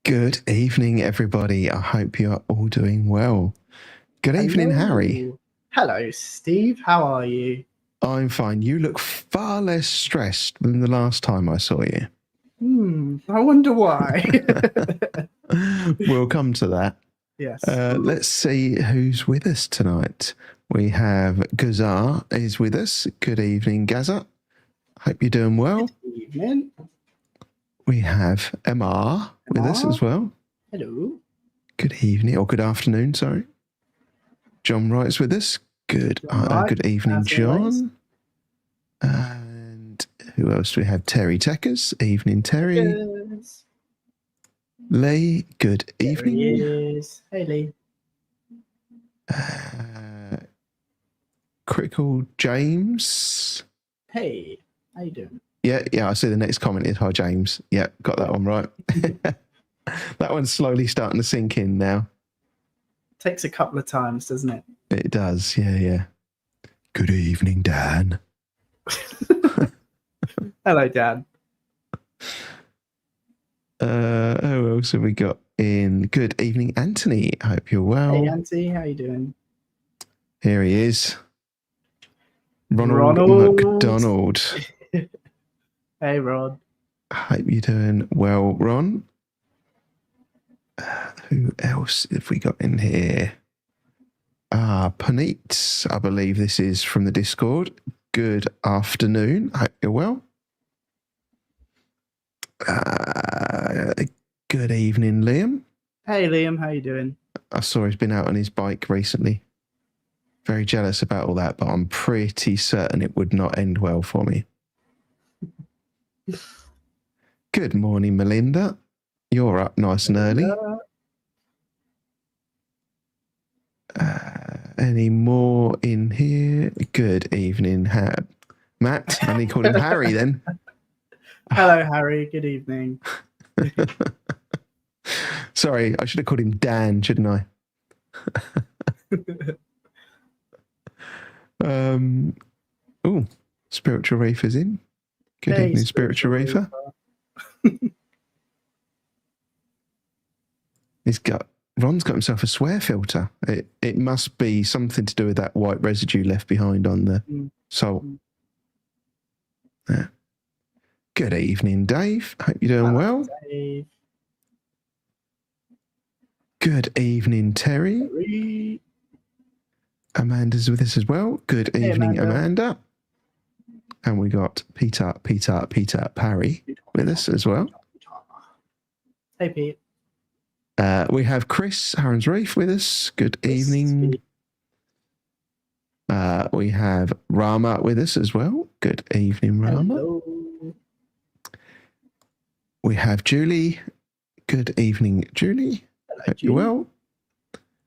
Good evening, everybody. I hope you are all doing well. Good evening, Harry. Hello, Steve. How are you? I'm fine. You look far less stressed than the last time I saw you. I wonder why. We'll come to that. Yes. Let's see who's with us tonight. We have Gazar is with us. Good evening, Gazar. Hope you're doing well. Good evening. We have Emma with us as well. Hello. Good evening, or good afternoon, sorry. John Wright's with us. Good evening, John. And who else do we have? Terry Teckers. Evening, Terry. Teckers. Lee, good evening. There he is. Hey, Lee. Critical James. Hey, how you doing? Yeah, I see the next comment is hi, James. Yeah, got that one right. That one's slowly starting to sink in now. Takes a couple of times, doesn't it? It does, yeah. Good evening, Dan. Hello, Dan. Who else have we got in? Good evening, Anthony. I hope you're well. Hey, Auntie, how you doing? Here he is. Ronald McDonald. Hey, Rod. Hope you're doing well, Ron. Who else have we got in here? Puneet, I believe this is from the Discord. Good afternoon. Hope you're well. Good evening, Liam. Hey, Liam, how you doing? I saw he's been out on his bike recently. Very jealous about all that, but I'm pretty certain it would not end well for me. Good morning, Melinda. You're up nice and early. Any more in here? Good evening, Matt. I need to call him Harry then. Hello, Harry. Good evening. Sorry, I should have called him Dan, shouldn't I? Spiritual Reefer's in. Good evening, Spiritual Reefer. Ron's got himself a swear filter. It must be something to do with that white residue left behind on the salt. Yeah. Good evening, Dave. Hope you're doing well. Dave. Good evening, Terry. Amanda's with us as well. Good evening, Amanda. And we got Peter Parry with us as well. Hey, Pete. We have Chris Harrons Reef with us. Good evening. We have Rama with us as well. Good evening, Rama. Hello. We have Julie. Good evening, Julie. Hello, Hope you're well.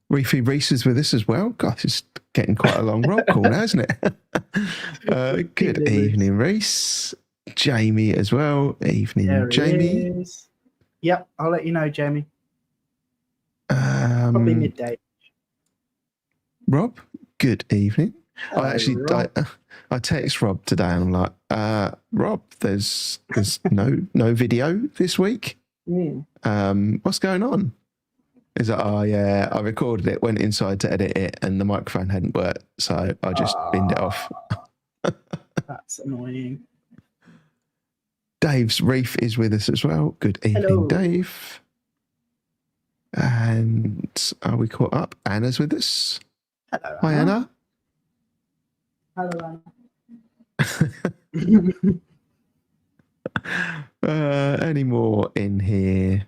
Reefy Reese is with us as well. God, it's getting quite a long roll call now, isn't it? Good evening, Reese. Jamie as well. Evening, Jamie. Yep, I'll let you know, Jamie. Probably midday. Rob, good evening. I text Rob today and I'm like, Rob, there's no video this week. What's going on? He's like, oh yeah, I recorded it, went inside to edit it, and the microphone hadn't worked, so I just binned it off. That's annoying. Dave's Reef is with us as well. Good evening, hello. Dave. And are we caught up? Anna's with us. Hello, hi, Anna. Hello, Anna. Any more in here?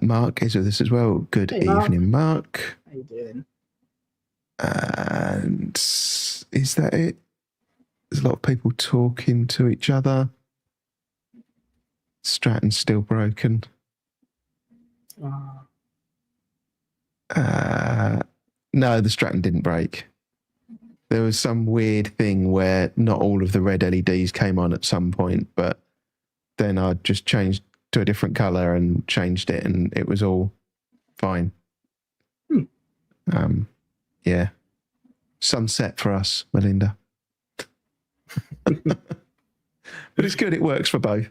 Mark is with us as well. Good evening, Mark. How you doing? And is that it? There's a lot of people talking to each other. Stratton's still broken. No, the Stratton didn't break. There was some weird thing where not all of the red LEDs came on at some point, but then I just changed to a different colour and changed it, and it was all fine. Yeah. Sunset for us, Melinda. But it's good, it works for both.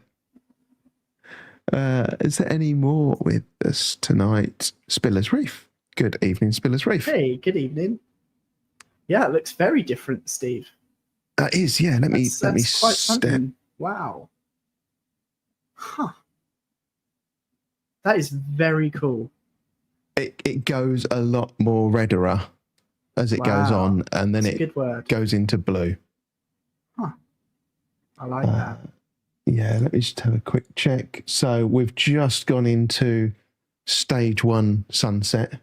Is there any more with us tonight? Spiller's Reef. Good evening, Spiller's Reef. Hey, good evening. Yeah, it looks very different, Steve. That is, yeah. Let me Quite step. something. Wow. Huh. That is very cool. It goes a lot more redder as it goes on, and then That's a good word. goes into blue. Huh. I like that. Yeah, let me just have a quick check. So we've just gone into stage 1 sunset,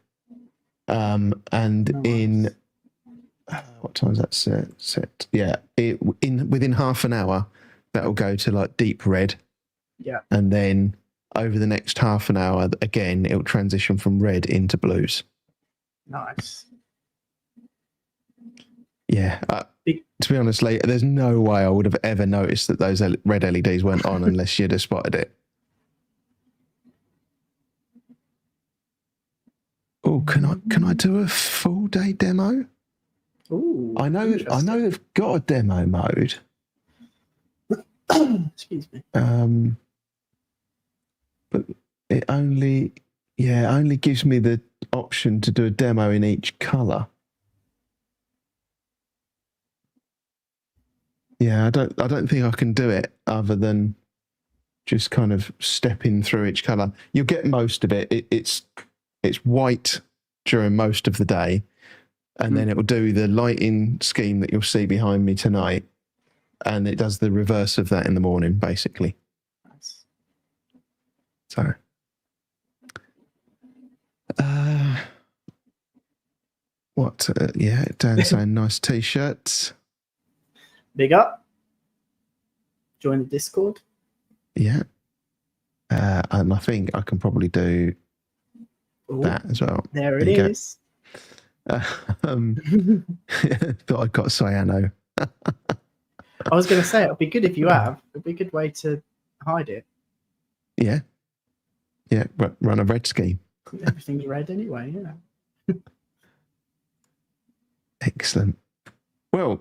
and Nice. in what time is that set? Yeah, within half an hour that will go to like deep red. Yeah, and then over the next half an hour, again, it will transition from red into blues. nice. Yeah. To be honest, there's no way I would have ever noticed that those red LEDs weren't on unless you'd have spotted it. Oh, can I do a full day demo? Ooh, I know they've got a demo mode. Excuse me. But it only gives me the option to do a demo in each colour. Yeah, I don't think I can do it other than just kind of stepping through each colour. You'll get most of it. It's white during most of the day, and then it will do the lighting scheme that you'll see behind me tonight, and it does the reverse of that in the morning, basically. Nice. So, yeah, Dan's saying nice t-shirts. Big up. Join the Discord. Yeah. And I think I can probably do that as well. There it is. Thought I'd got cyano. I was going to say, it'll be good if you have. It'll be a good way to hide it. Yeah. Yeah, run a red scheme. Everything's red anyway, yeah. Excellent. Well,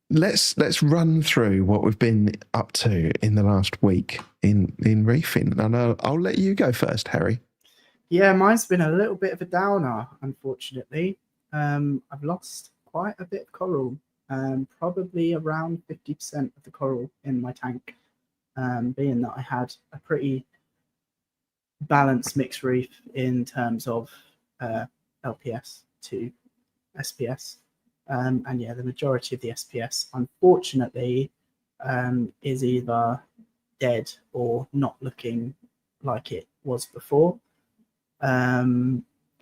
let's run through what we've been up to in the last week in reefing. And I'll let you go first, Harry. Yeah, mine's been a little bit of a downer, unfortunately. I've lost quite a bit of coral, probably around 50% of the coral in my tank, being that I had a pretty balanced mixed reef in terms of LPS to SPS. And yeah, the majority of the SPS, unfortunately, is either dead or not looking like it was before.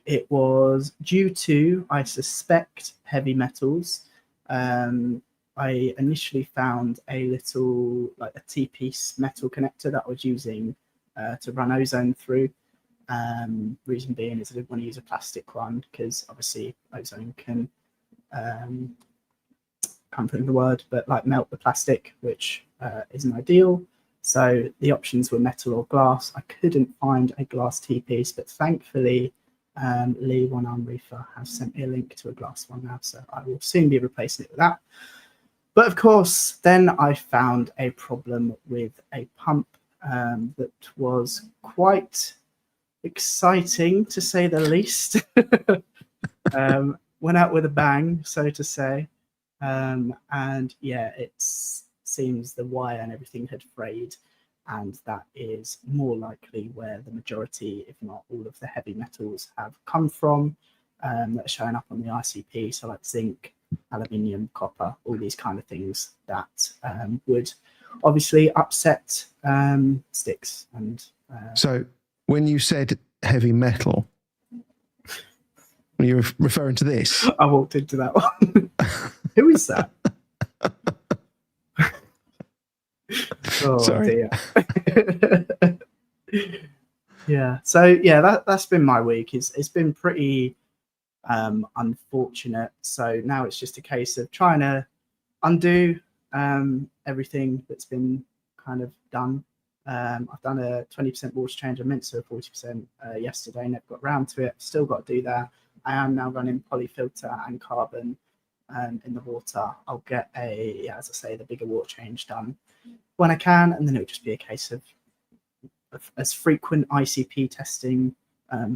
It was due to, I suspect, heavy metals. I initially found a little, like a T-piece metal connector that I was using to run ozone through. Reason being is I didn't want to use a plastic one because obviously ozone can, can't put in the word, but like melt the plastic, which isn't ideal. So the options were metal or glass. I couldn't find a glass T-piece, but thankfully Lee One Arm Reefer has sent me a link to a glass one now, so I will soon be replacing it with that. But of course, then I found a problem with a pump that was quite exciting, to say the least. Went out with a bang, so to say. And yeah, it seems the wire and everything had frayed, and that is more likely where the majority, if not all of the heavy metals have come from, that are showing up on the ICP, so like zinc, aluminium, copper, all these kind of things that would obviously upset sticks. And so when you said heavy metal, were you referring to this? I walked into that one. Who is that? Oh, sorry. Dear. Yeah. So yeah, that's been my week. It's been pretty unfortunate. So now it's just a case of trying to undo everything that's been kind of done. I've done a 20% water change. I meant to do a 40% yesterday, never got round to it. Still got to do that. I am now running polyfilter and carbon in the water. I'll get as I say, the bigger water change done when I can, and then it'll just be a case of as frequent ICP testing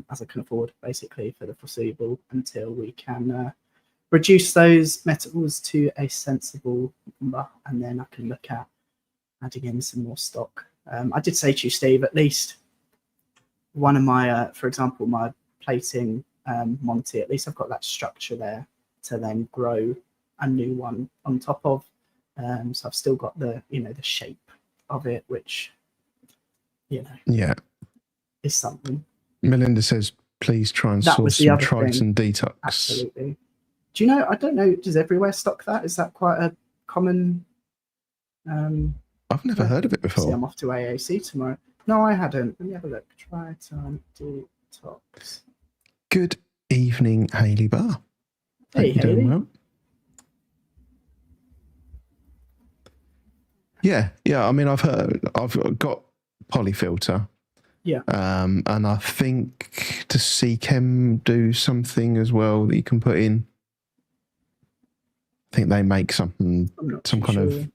as I can afford, basically, for the foreseeable, until we can reduce those metals to a sensible number, and then I can look at adding in some more stock. I did say to you, Steve, at least one of my, for example, my plating Monty, at least I've got that structure there to then grow a new one on top of. So I've still got the, the shape of it, which, yeah, is something. Melinda says, please try and source some Triton Detox. Absolutely. Do you know, I don't know, does everywhere stock that? Is that quite a common... I've never heard of it before. See, I'm off to AAC tomorrow. No, I hadn't. Let me have a look. Triton Detox. Good evening, Hayley Barr. Hey, Hayley. Doing well. Yeah. I mean, I've got polyfilter. Yeah. And I think does Seachem do something as well that you can put in? I think they make something, some kind of.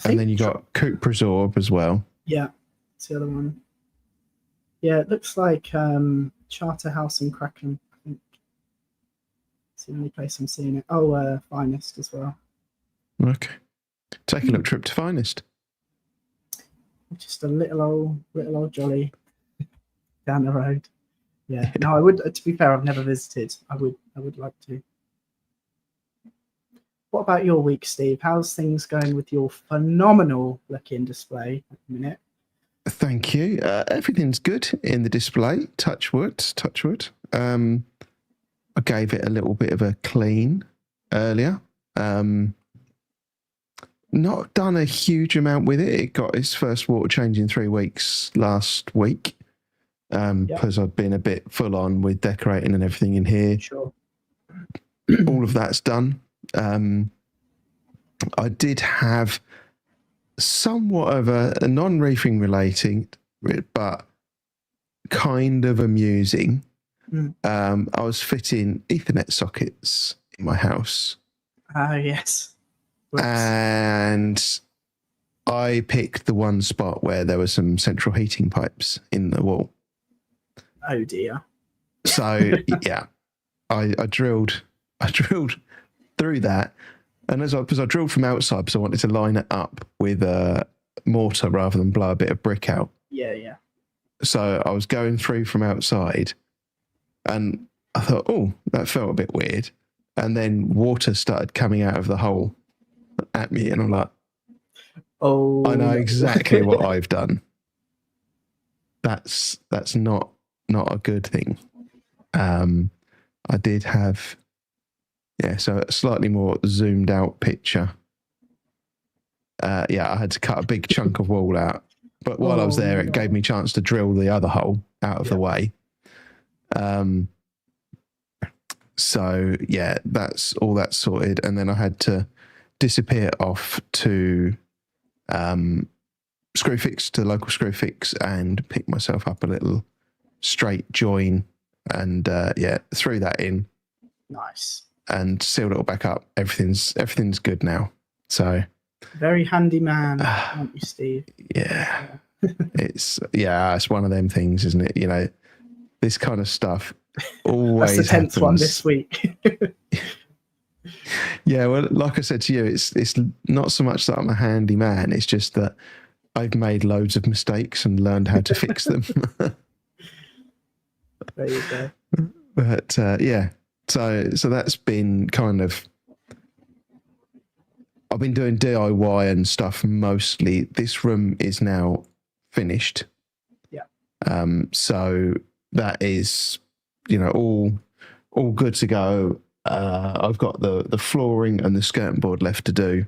And then you got Cuprosorb as well. Yeah, it's the other one. Yeah, it looks like Charterhouse and Kraken. I think it's the only place I'm seeing it. Oh, Finest as well. Okay, take a look trip to Finest. Just a little old jolly down the road. Yeah, no, I would. To be fair, I've never visited. I would like to. What about your week, Steve? How's things going with your phenomenal looking display at the minute? Thank you. Everything's good in the display. Touch wood. I gave it a little bit of a clean earlier. Not done a huge amount with it. It got its first water change in 3 weeks last week because I've been a bit full on with decorating and everything in here. Sure. All of that's done. I did have somewhat of a non-reefing relating, but kind of amusing. I was fitting Ethernet sockets in my house. Oh, yes. Whoops. And I picked the one spot where there were some central heating pipes in the wall. Oh, dear. So, yeah, I drilled through that, and because I drilled from outside because I wanted to line it up with a mortar rather than blow a bit of brick out. Yeah. So I was going through from outside, and I thought, oh, that felt a bit weird. And then water started coming out of the hole at me, and I'm like, oh, I know exactly what I've done. That's not a good thing. I did have. Yeah, so a slightly more zoomed out picture. I had to cut a big chunk of wall out. But while I was there, it gave me a chance to drill the other hole out of the way. So, yeah, that's all that sorted. And then I had to disappear off to Screwfix, to local Screwfix, and pick myself up a little straight join and, threw that in. Nice. And sealed it all back up. Everything's good now. So very handy man, aren't you, Steve? Yeah. It's one of them things, isn't it? This kind of stuff always That's the 10th happens. one this week. Yeah, well, like I said to you, it's not so much that I'm a handy man, it's just that I've made loads of mistakes and learned how to fix them. There you go. But So that's been kind of, I've been doing DIY and stuff mostly. This room is now finished. Yeah. So that is, all good to go. I've got the flooring and the skirting board left to do,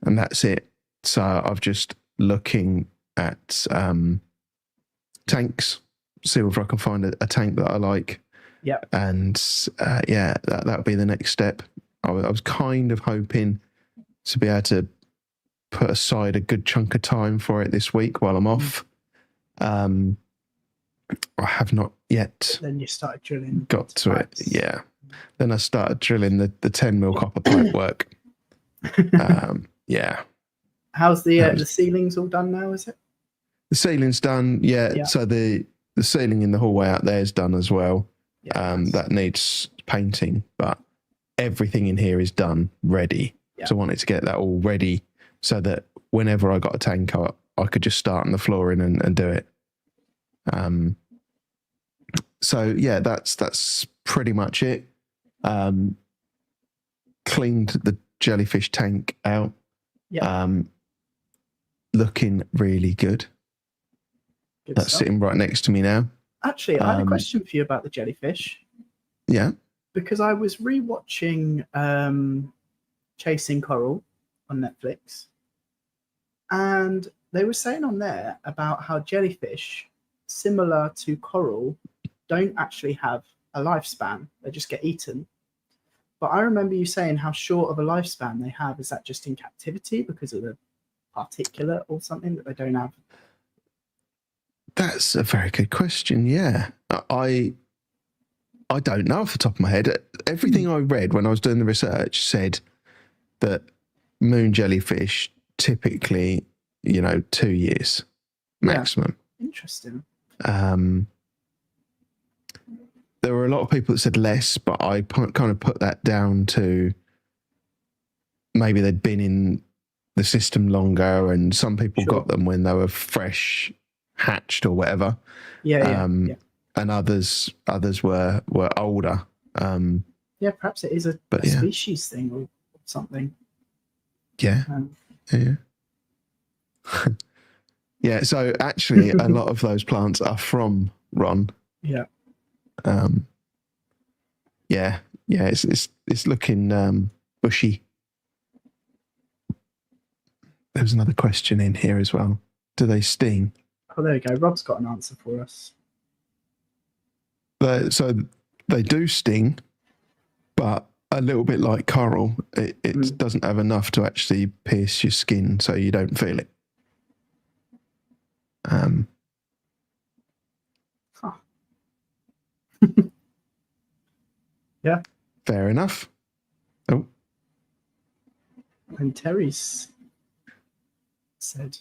and that's it. So I've just looking at tanks, see if I can find a tank that I like. Yeah. And that'll be the next step. I was kind of hoping to be able to put aside a good chunk of time for it this week while I'm off. I have not yet. Then you started drilling. Got to pipes. It. Yeah. Then I started drilling the 10mm copper pipe work. Yeah. How's the ceilings all done now, is it? The ceiling's done. Yeah. Yeah. So the ceiling in the hallway out there is done as well. Yeah, That needs painting, but everything in here is done, ready. Yeah. So I wanted to get that all ready so that whenever I got a tank, I could just start on the flooring and do it. So yeah, that's pretty much it. Cleaned the jellyfish tank out. Yeah. Looking really good. Good That's stuff. sitting right next to me now. Actually, I had a question for you about the jellyfish. Yeah. Because I was rewatching Chasing Coral on Netflix, and they were saying on there about how jellyfish, similar to coral, don't actually have a lifespan. They just get eaten. But I remember you saying how short of a lifespan they have. Is that just in captivity because of the particulate or something that they don't have? That's a very good question. Yeah. I don't know off the top of my head. Everything I read when I was doing the research said that moon jellyfish typically, 2 years maximum. Yeah. Interesting. There were a lot of people that said less, but I kind of put that down to maybe they'd been in the system longer, and some people got them when they were fresh hatched or whatever. Yeah. And others were older. Yeah, perhaps it is a species thing or something. Yeah. Yeah. So actually, a lot of those plants are from Ron. Yeah. Yeah. It's looking bushy. There's another question in here as well. Do they sting? Oh, there we go. Rob's got an answer for us. So they do sting, but a little bit like coral, it doesn't have enough to actually pierce your skin, so you don't feel it. Yeah. Fair enough. Oh. And Terry's said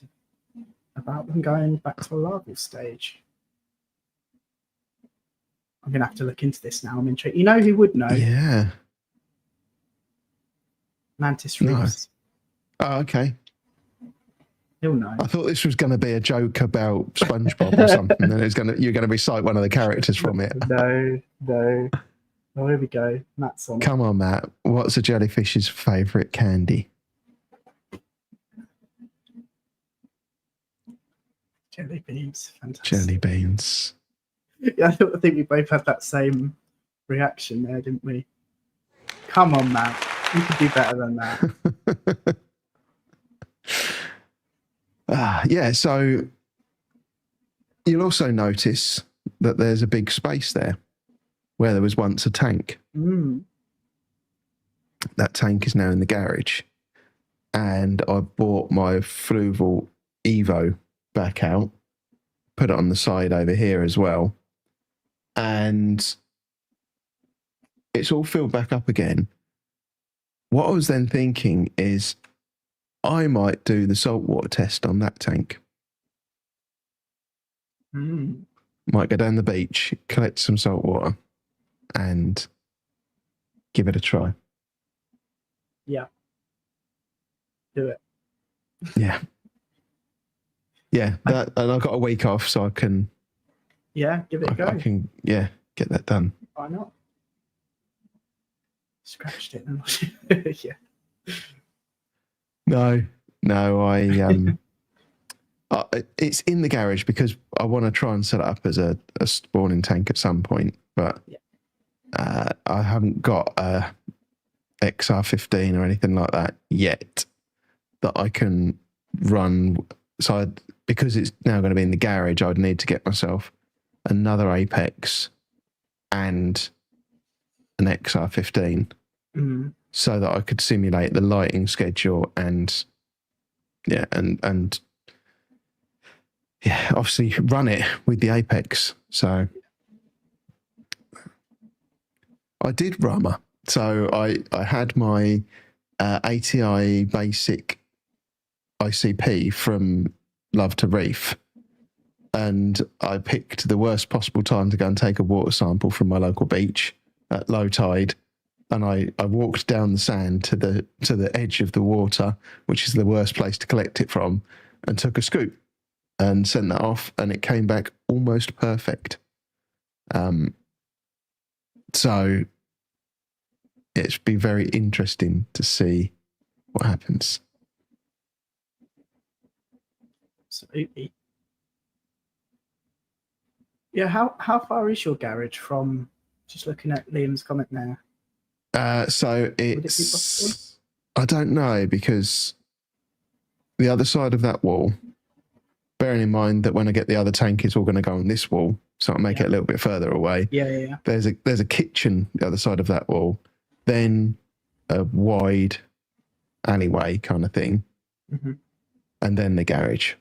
about them going back to a larval stage. I'm going to have to look into this now. I'm intrigued. You know who would know? Yeah. Mantis Reefs. No. Oh, okay. He'll know. I thought this was going to be a joke about SpongeBob or something, and you're going to recite one of the characters from it. No. Oh, here we go. Matt's on. Come on, Matt. What's a jellyfish's favourite candy? Jelly beans. Fantastic. Jelly beans. Yeah, I think we both had that same reaction there, didn't we? Come on, Matt. You could do better than that. Yeah, so you'll also notice that there's a big space there where there was once a tank. That tank is now in the garage. And I bought my Fluval Evo back out, put it on the side over here as well. And it's all filled back up again. What I was then thinking is I might do the saltwater test on that tank. Might go down the beach, collect some salt water, and give it a try. Yeah. Do it. Yeah. Yeah. And I've got a week off, so I can. Yeah, give it a go. I can, get that done. Why not? Scratched it. Yeah. No, it's in the garage because I want to try and set it up as a spawning tank at some point, but I haven't got a XR15 or anything like that yet that I can run. So because it's now going to be in the garage, I'd need to get myself another Apex and an XR15 so that I could simulate the lighting schedule and obviously run it with the Apex. So I did Rama. So I had my ATI basic ICP from Love to Reef, and I picked the worst possible time to go and take a water sample from my local beach at low tide. And I walked down the sand to the edge of the water, which is the worst place to collect it from, and took a scoop and sent that off, and it came back almost perfect. So it's been very interesting to see what happens. Absolutely. Yeah, how far is your garage from, just looking at Liam's comment there? So Would it be it's, possible? I don't know, because the other side of that wall, bearing in mind that when I get the other tank, it's all going to go on this wall, so I'll make it a little bit further away. Yeah. There's a kitchen the other side of that wall, then a wide alleyway kind of thing, and then the garage.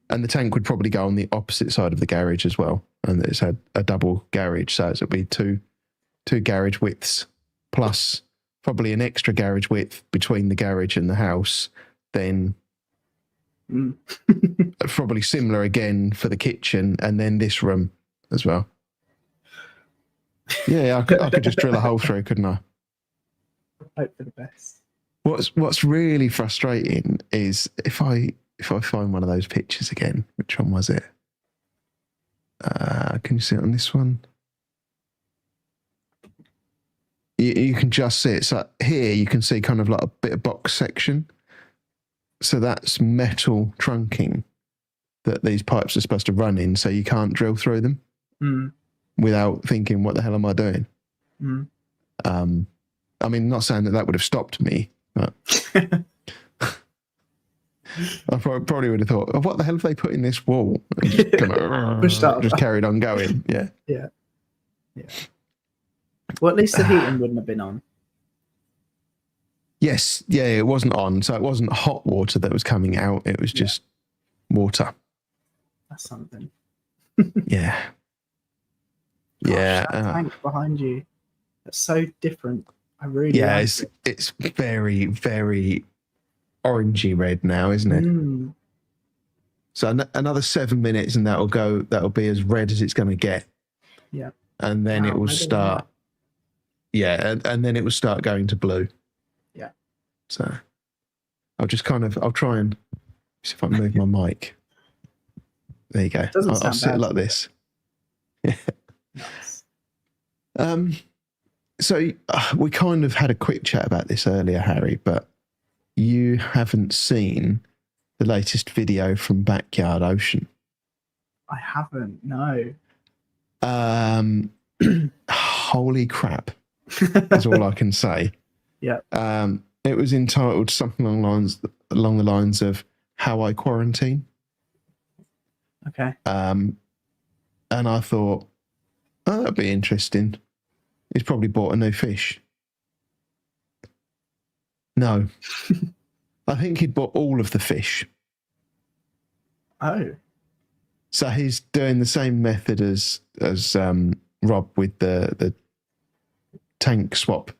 And the tank would probably go on the opposite side of the garage as well, and it's a double garage, so it'll be two garage widths, plus probably an extra garage width between the garage and the house, then probably similar again for the kitchen, and then this room as well. Yeah, I could just drill a hole through, couldn't I? Hope for the best. What's really frustrating is if I find one of those pictures again, which one was it? Can you see it on this one? You can just see it. So here you can see kind of like a bit of box section. So that's metal trunking that these pipes are supposed to run in, so you can't drill through them without thinking, what the hell am I doing? I mean, not saying that would have stopped me, but I probably would have thought, oh, what the hell have they put in this wall? And just carried on going. Yeah. Well, at least the heating wouldn't have been on. Yes, yeah, it wasn't on. So it wasn't hot water that was coming out. It was just water. That's something. Yeah. Gosh, yeah. That tank behind you. That's so different. I really like it. It's very, very orangey red now, isn't it? So another 7 minutes and that'll be as red as it's going to get. Yeah. And then it will start. Yeah, and then it will start going to blue. Yeah. So I'll try and see if I can move my mic. There you go. I'll sit like this. Yeah. Nice. So we kind of had a quick chat about this earlier, Harry, but you haven't seen the latest video from Backyard Ocean. I haven't, no. Holy crap, is all I can say. Yeah. It was entitled something along the lines of How I Quarantine. Okay. And I thought, oh, that'd be interesting. He's probably bought a new fish. No. I think he'd bought all of the fish. Oh. So he's doing the same method as Rob with the tank swap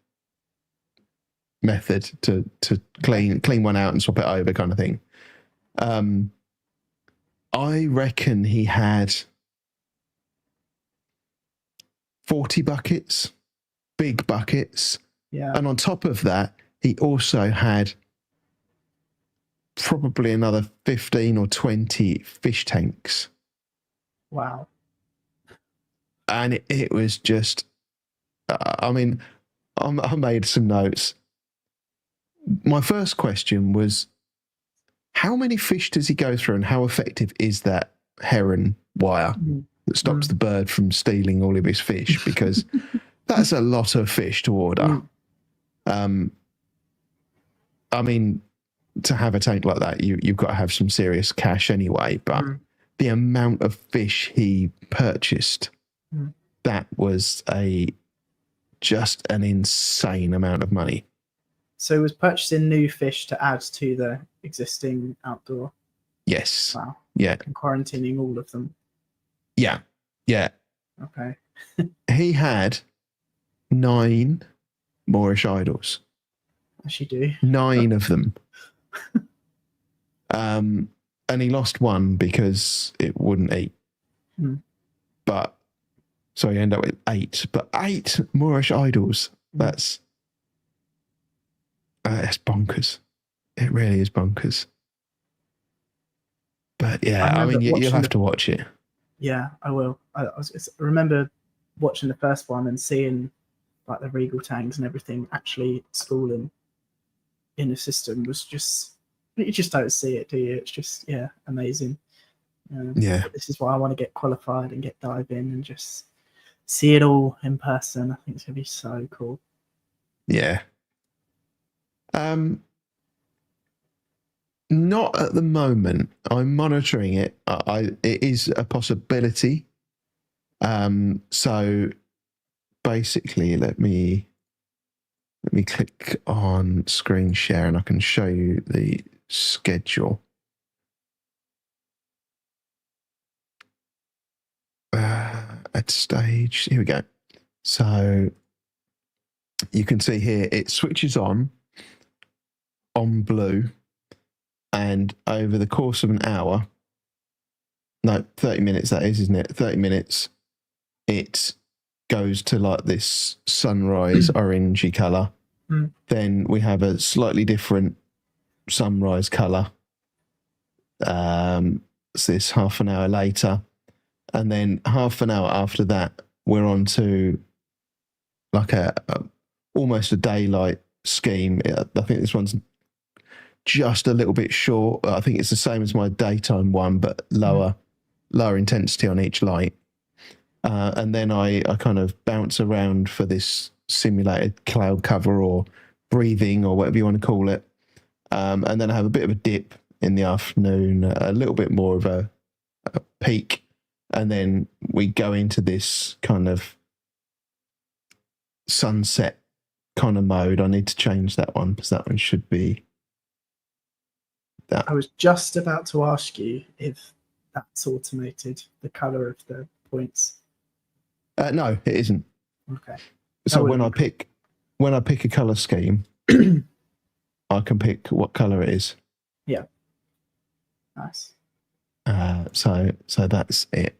method to clean one out and swap it over kind of thing. I reckon he had 40 buckets, big buckets. Yeah. And on top of that, he also had probably another 15 or 20 fish tanks. Wow. And it was just, I mean, I made some notes. My first question was, how many fish does he go through and how effective is that heron wire that stops the bird from stealing all of his fish? Because that's a lot of fish to order. I mean, to have a tank like that, you've got to have some serious cash anyway, but the amount of fish he purchased, that was just an insane amount of money. So he was purchasing new fish to add to the existing outdoor. Yes. Wow. Yeah. And quarantining all of them. Yeah. Yeah. Okay. He had 9 Moorish idols. As you do. 9 of them. and he lost one because it wouldn't eat. But so he ended up with 8. But 8 Moorish idols. That's bonkers. It really is bonkers. But yeah, I mean, you'll have to watch it. Yeah, I will. I remember watching the first one and seeing like the regal tangs and everything actually schooling in the system was just, you just don't see it, do you? It's just, yeah, amazing. Yeah. This is why I want to get qualified and get dive in and just see it all in person. I think it's going to be so cool. Yeah. Not at the moment. I'm monitoring it. It is a possibility. So basically, let me click on screen share and I can show you the schedule. At stage, here we go. So you can see here it switches on blue, and over the course of an hour, no, 30 minutes that is, isn't it? 30 minutes, it goes to like this sunrise orangey colour. Then we have a slightly different sunrise colour. It's this half an hour later. And then half an hour after that, we're on to like almost a daylight scheme. I think this one's just a little bit short. I think it's the same as my daytime one, but lower intensity on each light. And then I kind of bounce around for this simulated cloud cover or breathing or whatever you want to call it. And then I have a bit of a dip in the afternoon, a little bit more of a peak. And then we go into this kind of sunset kind of mode. I need to change that one because that one should be that. I was just about to ask you if that's automated, the colour of the points. No, it isn't. Okay. So when I pick a colour scheme, I can pick what colour it is. Yeah. Nice. So that's it.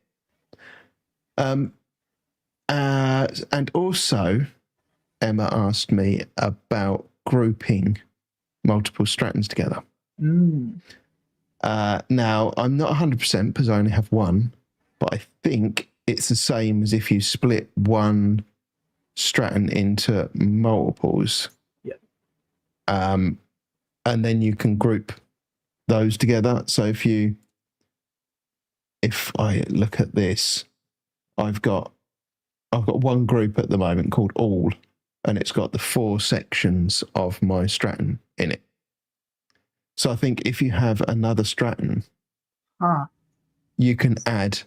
And also, Emma asked me about grouping multiple Strattons together. Now, I'm not 100% because I only have one, but I think it's the same as if you split one Stratton into multiples. Yeah. And then you can group those together. So if I look at this, I've got one group at the moment called All, and it's got the 4 sections of my Stratton in it. So I think if you have another Stratton, you can add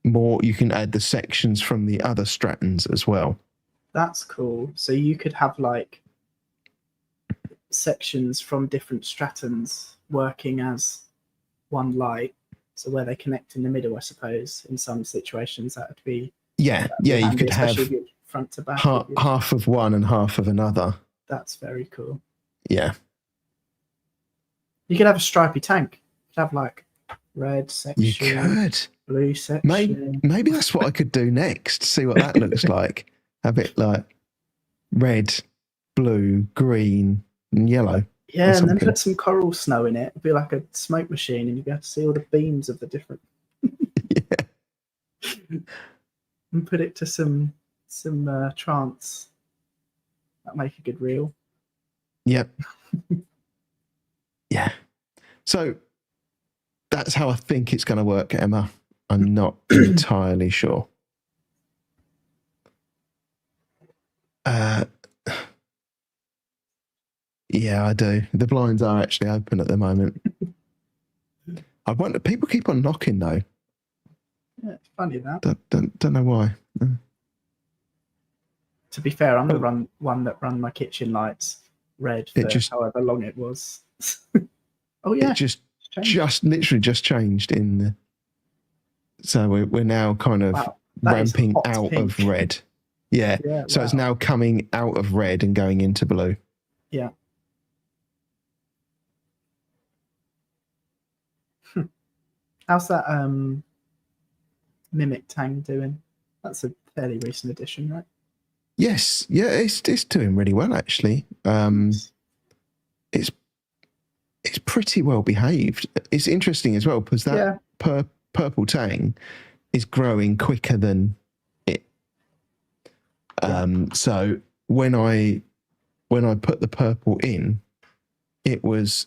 more. You can add the sections from the other Strattons as well. That's cool. So you could have like sections from different Strattons working as one light. So where they connect in the middle, I suppose, in some situations that would be... Yeah, you could have front to back. Half of one and half of another. That's very cool. Yeah. You could have a stripy tank. You could have like red section. You could. Blue section. Maybe that's what I could do next. See what that looks like. Have it like red, blue, green, and yellow. Yeah, and then put some coral snow in it. It'd be like a smoke machine, and you'd be able to see all the beams of the different. Yeah. And put it to some trance. That'd make a good reel. Yep. Yeah. So that's how I think it's going to work, Emma. I'm not entirely sure. Yeah, I do. The blinds are actually open at the moment. I wonder. People keep on knocking though. Yeah, it's funny that. Don't know why. To be fair, I'm the one that run my kitchen lights red for however long it was. Oh yeah, it just literally just changed in the. So we're now kind of ramping out pink. Of red. Yeah. So it's now coming out of red and going into blue. Yeah. How's that Mimic Tang doing? That's a fairly recent addition, right? Yes, yeah, it's doing really well actually. It's pretty well behaved. It's interesting as well because that purple tang is growing quicker than it. So when I put the purple in, it was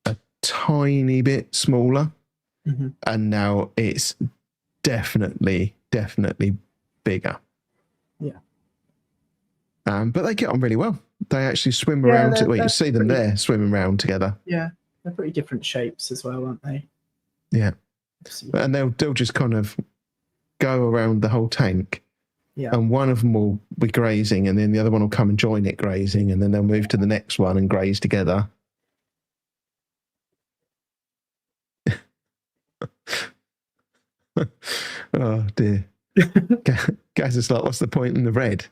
a tiny bit smaller, and now it's definitely bigger. Yeah. But they get on really well. They actually swim around. Well, you see them there swimming around together. Yeah, they're pretty different shapes as well, aren't they? Yeah. And they'll just kind of go around the whole tank. Yeah. And one of them will be grazing, and then the other one will come and join it grazing, and then they'll move to the next one and graze together. Oh dear. Gaz is like, what's the point in the red?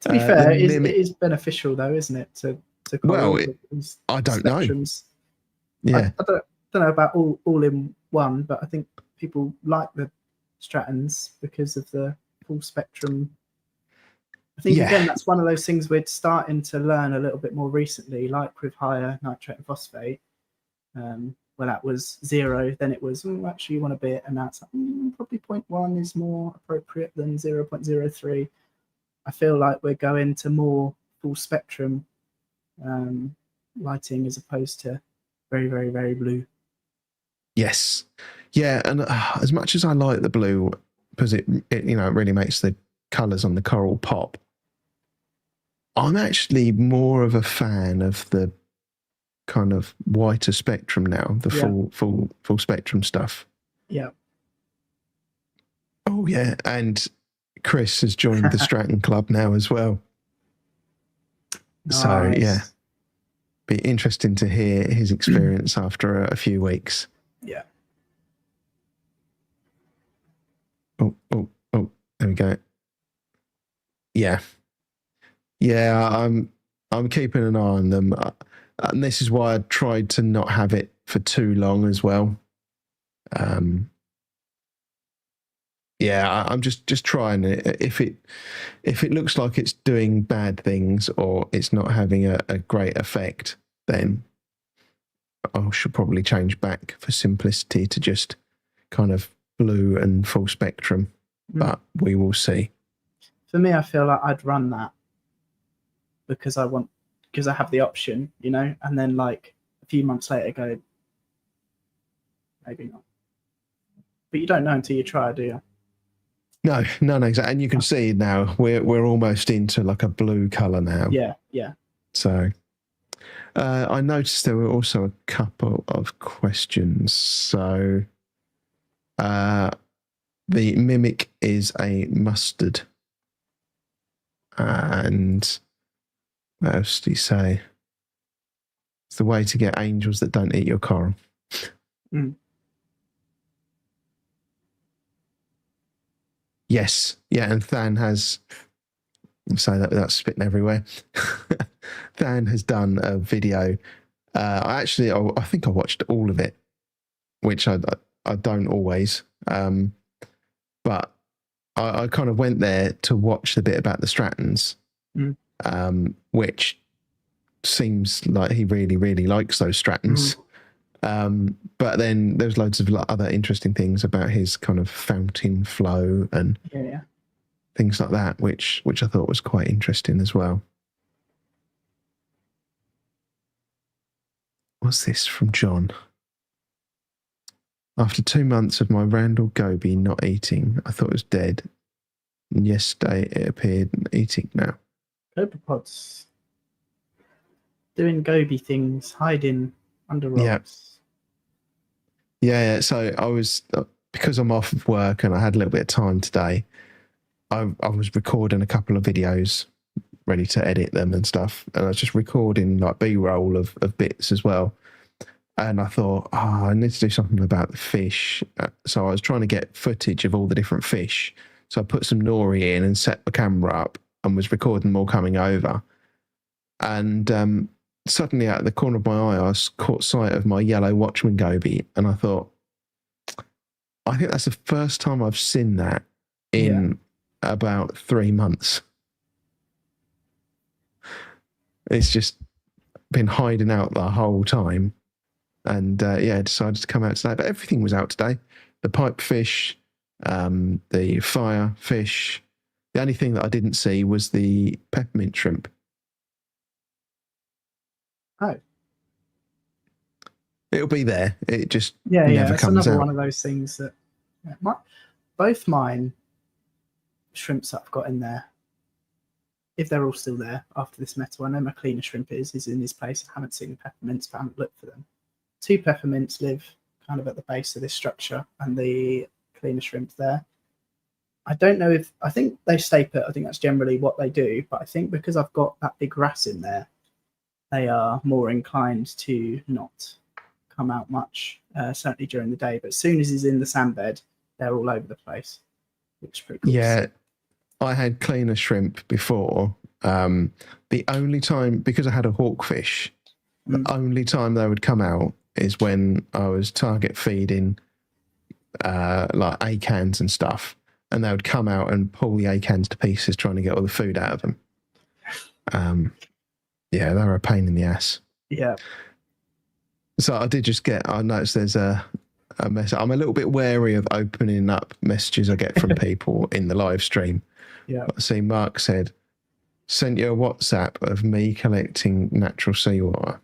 To be fair, it is beneficial though, isn't it? To I don't know. Yeah. I don't know about all in one, but I think people like the Strattons because of the full spectrum. I think again that's one of those things we're starting to learn a little bit more recently, like with higher nitrate and phosphate. Well, that was 0, then it was actually you want a bit, and now it's like, probably 0.1 is more appropriate than 0.03. I feel like we're going to more full spectrum lighting as opposed to very, very, very blue. Yes, yeah, and as much as I like the blue because it really makes the colours on the coral pop, I'm actually more of a fan of the kind of whiter spectrum now, the full spectrum stuff. Yeah. Oh yeah, and Chris has joined the Stratton Club now as well. Nice. So yeah, be interesting to hear his experience after a few weeks. Yeah. Oh, there we go. Yeah. I'm keeping an eye on them. And this is why I tried to not have it for too long as well. I'm just trying it. If it looks like it's doing bad things or it's not having a great effect, then I should probably change back for simplicity to just kind of blue and full spectrum. But we will see. For me, I feel like I'd run that because I have the option, and then like a few months later go, maybe not. But you don't know until you try, do you? No, exactly. And you can see now we're almost into like a blue colour now. Yeah. So I noticed there were also a couple of questions. So the Mimic is a mustard. And what else do you say? It's the way to get angels that don't eat your coral. Yes, yeah, and Than has, I'll say that without spitting everywhere. Than has done a video. I think I watched all of it, which I don't always. But I kind of went there to watch the bit about the Strattons, which seems like he really, really likes those Strattons. But then there's loads of other interesting things about his kind of fountain flow and things like that, which I thought was quite interesting as well. What's this from John? After 2 months of my Randall Gobi not eating, I thought it was dead. And yesterday it appeared eating now. Copepods doing Gobi things, hiding under rocks. Yeah. So I was, because I'm off of work and I had a little bit of time today, I was recording a couple of videos, ready to edit them and stuff. And I was just recording like B-roll of bits as well. And I thought, I need to do something about the fish. So I was trying to get footage of all the different fish. So I put some nori in and set the camera up and was recording them all coming over. And suddenly out of the corner of my eye, I caught sight of my yellow Watchman Gobi, and I thought, I think that's the first time I've seen that in about 3 months. It's just been hiding out the whole time. And decided to come out today. But everything was out today. The pipefish, the fire fish. The only thing that I didn't see was the peppermint shrimp. Oh. It'll be there. It just never comes it's another out. one of those things that both mine shrimps that I've got in there, if they're all still there after this metal, I know my cleaner shrimp is in this place. I haven't seen the peppermints, but I haven't looked for them. 2 peppermints live kind of at the base of this structure, and the cleaner shrimp there. I don't know if, I think they stay put. I think that's generally what they do, but I think because I've got that big grass in there, they are more inclined to not come out much, certainly during the day. But as soon as he's in the sand bed, they're all over the place, which is pretty cool. Yeah, I had cleaner shrimp before. The only time, because I had a hawkfish, the only time they would come out is when I was target feeding like acans and stuff, and they would come out and pull the acans to pieces trying to get all the food out of them. They were a pain in the ass. Yeah. So I noticed there's a message. I'm a little bit wary of opening up messages I get from people in the live stream. Yeah. I see Mark said, sent you a WhatsApp of me collecting natural seawater.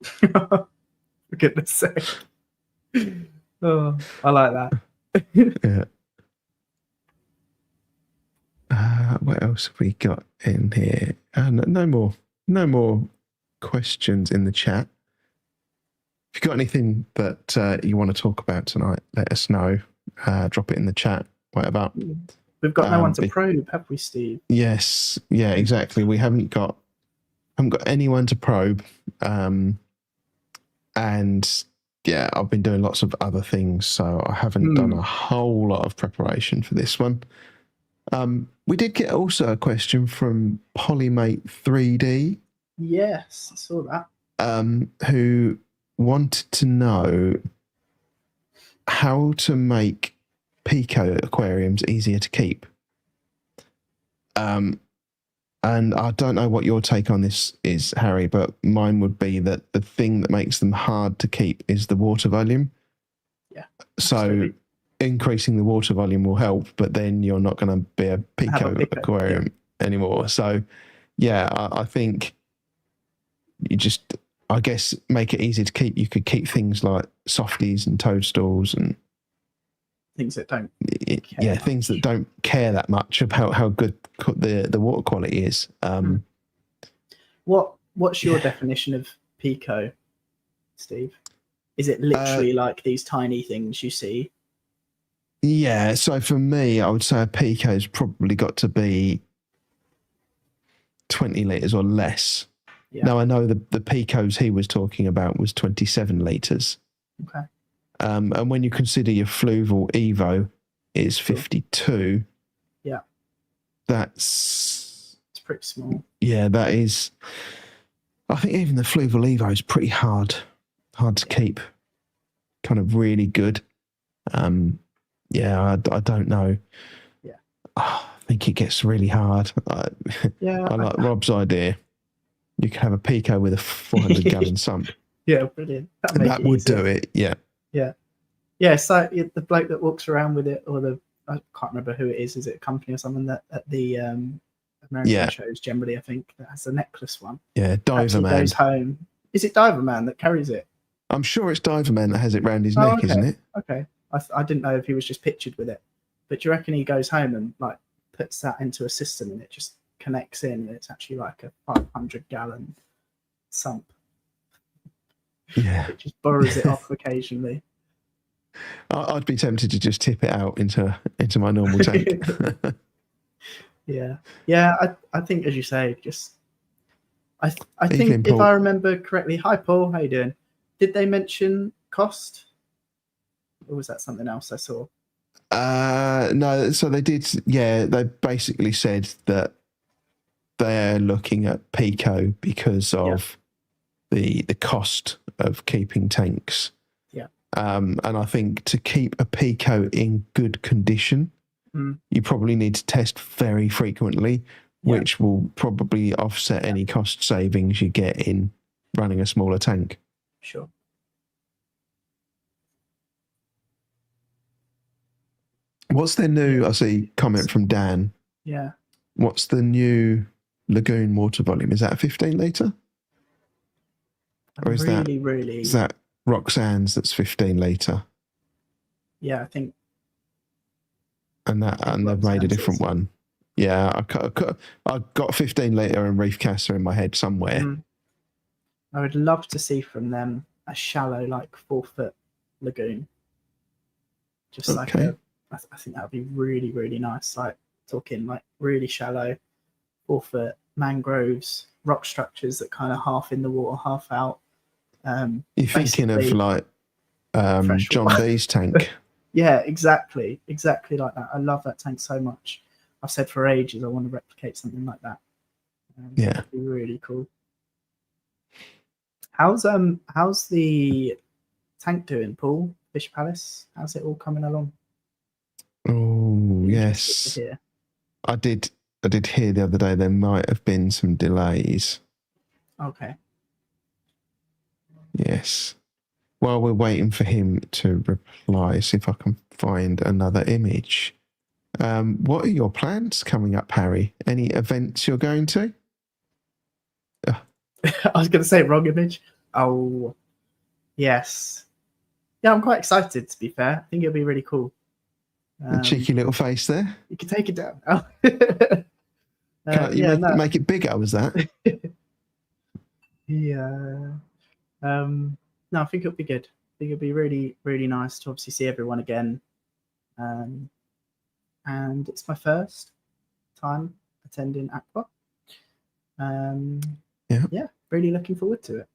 For goodness sake. Oh, I like that. Yeah. What else have we got in here? No more questions in the chat. If you've got anything that you want to talk about tonight, let us know. Drop it in the chat, whatever. We've got no one to probe, have we, Steve? Yes, yeah, exactly. We haven't got anyone to probe. And yeah, I've been doing lots of other things, so I haven't done a whole lot of preparation for this one. We did get also a question from Polymate 3D. Yes, I saw that. Who wanted to know how to make pico aquariums easier to keep. And I don't know what your take on this is, Harry, but mine would be that the thing that makes them hard to keep is the water volume. Yeah. So increasing the water volume will help, but then you're not going to be a pico aquarium anymore. So, yeah, I think you just, I guess, make it easy to keep. You could keep things like softies and toadstools and things that don't things that don't care that much about how good the water quality is. What's your definition of pico, Steve? Is it literally like these tiny things you see? Yeah, so for me, I would say a pico's probably got to be 20 litres or less. Yeah. Now, I know the picos he was talking about was 27 litres. Okay. And when you consider your fluval Evo is 52, yeah, it's pretty small. Yeah, that is. I think even the fluval Evo is pretty hard to keep. Kind of really good. I don't know. Yeah, I think it gets really hard. I like Rob's idea. You could have a pico with a 400 gallon sump. Yeah, brilliant. That would do it. Yeah. Yeah. Yeah. So the bloke that walks around with it, or I can't remember who it is. Is it a company or something that at the American shows generally? I think that has a necklace one. Yeah, Diverman goes home. Is it Diverman that carries it? I'm sure it's Diverman that has it round his neck, isn't it? Okay. I didn't know if he was just pictured with it, but do you reckon he goes home and like puts that into a system and it just connects in? And it's actually like a 500 gallon sump. Yeah, it just borrows it off occasionally. I'd be tempted to just tip it out into my normal tank. Yeah. I think, as you say, just I think if I remember correctly. Hi, Paul. How you doing? Did they mention cost, or was that something else I saw? No. So they did. Yeah, they basically said that they're looking at pico because of the cost of keeping tanks. Yeah. And I think to keep a pico in good condition, you probably need to test very frequently, which will probably offset any cost savings you get in running a smaller tank. Sure. What's their new, I see comment from Dan. Yeah. What's the new lagoon water volume? Is that a 15 litre? Or is that Roxanne's that's 15 litre? Yeah, I think. And they've made a different one. Yeah, I got 15 litre and Reef Casa in my head somewhere. I would love to see from them a shallow, like 4-foot lagoon. Just like I think that would be really, really nice. Like talking like really shallow, 4-foot mangroves, rock structures that kind of half in the water, half out. You're thinking of like John D's tank. Yeah, exactly like that. I love that tank so much. I've said for ages I want to replicate something like that. That'd be really cool. How's the tank doing, Paul? Fish Palace? How's it all coming along? Oh yes, I did hear the other day there might have been some delays. Okay. Yes. While we're waiting for him to reply, see if I can find another image. What are your plans coming up, Harry? Any events you're going to? I was going to say wrong image. Oh, yes. Yeah, I'm quite excited, to be fair. I think it'll be really cool. Cheeky little face there. You can take it down. Oh. Make it bigger, was that? Yeah. No, I think it'll be good. I think it'll be really, really nice to obviously see everyone again. And it's my first time attending Aqua. Yeah, really looking forward to it.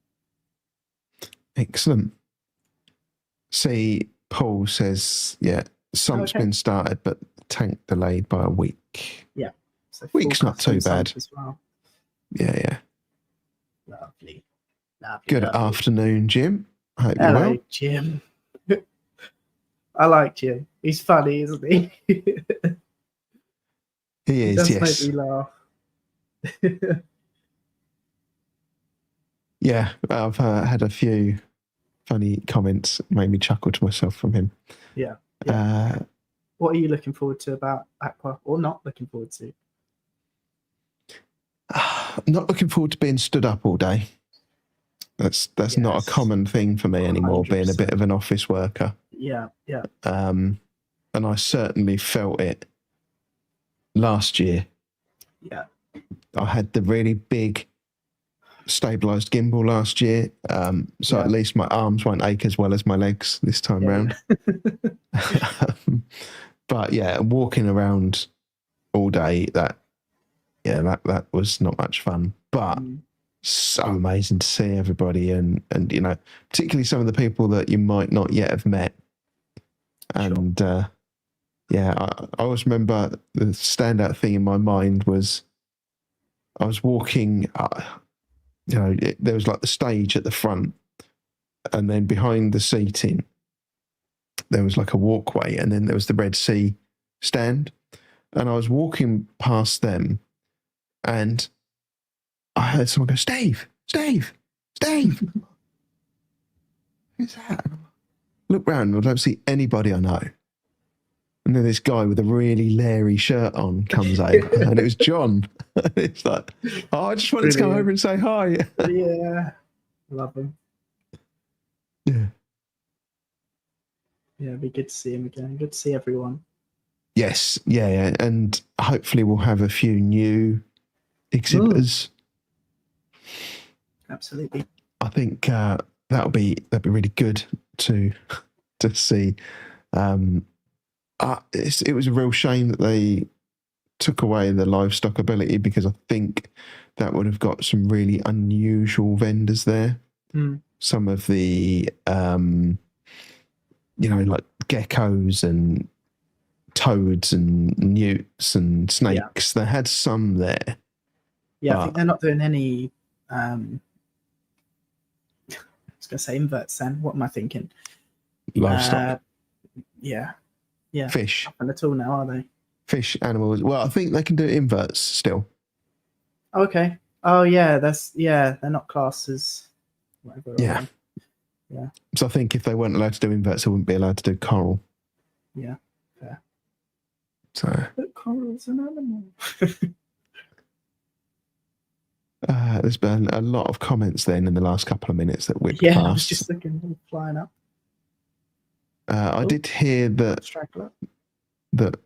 Excellent. See, Paul says, sump's been started, but the tank delayed by a week. Yeah. So week's not too bad. As well. Yeah. Lovely. Good afternoon, Jim. Hope you're Hello, well. Jim. I like Jim. He's funny, isn't he? He is, yes. Make me laugh. Yeah, I've had a few funny comments, made me chuckle to myself from him. Yeah. What are you looking forward to about Aqua, or not looking forward to? Not looking forward to being stood up all day. That's not a common thing for me anymore, 100%. Being a bit of an office worker. Yeah. And I certainly felt it last year. Yeah. I had the really big stabilised gimbal last year, so at least my arms won't ache as well as my legs this time round. But yeah, walking around all day, that was not much fun. But so amazing to see everybody, and particularly some of the people that you might not yet have met. And I always remember the standout thing in my mind was I was walking. There was like the stage at the front, and then behind the seating, there was like a walkway, and then there was the Red Sea stand. And I was walking past them, and I heard someone go, Steve. Who's that? Look round, I don't see anybody I know. And then this guy with a really leery shirt on comes over, and it was John. It's like, I just wanted to come over and say hi. Yeah, love him. Yeah. Yeah, it'd be good to see him again. Good to see everyone. Yes, yeah. And hopefully we'll have a few new exhibitors. Absolutely. I think that'd be really good to see. It was a real shame that they took away the livestock ability, because I think that would have got some really unusual vendors there. Some of the like geckos and toads and newts and snakes. They had some there, Yeah, I But think they're not doing any. I was going to say inverts. Then what am I thinking? livestock, Yeah, fish, nothing at all now, are they? fish, animals. Well, I think they can do inverts still. Okay. Oh yeah, they're not classed as whatever. Yeah. Yeah. So I think if they weren't allowed to do inverts, they wouldn't be allowed to do coral. Yeah. Fair. So. But coral's an animal. There's been a lot of comments then in the last couple of minutes that whipped Yeah, past. I was just looking, flying up. I did hear that that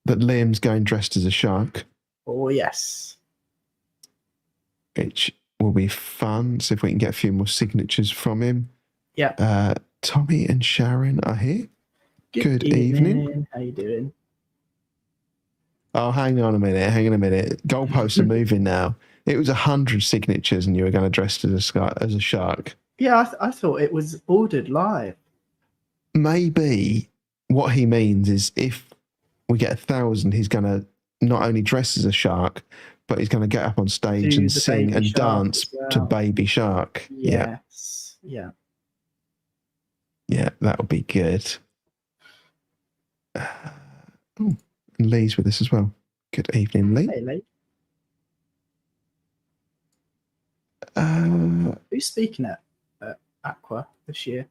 Liam's going dressed as a shark. Oh yes, which will be fun. See if we can get a few more signatures from him. Yeah. Tommy and Sharon are here. Good evening. How you doing? Oh, hang on a minute. Goalposts are moving now. It was 100 signatures and you were going to dress as a shark. Yeah, I thought it was ordered live. Maybe what he means is if we get 1,000, he's going to not only dress as a shark, but he's going to get up on stage and sing and dance to Baby Shark. Yes. Yeah. Yeah, that would be good. And Lee's with us as well. Good evening, Lee. Hey, Lee. Who's speaking at Aqua this year?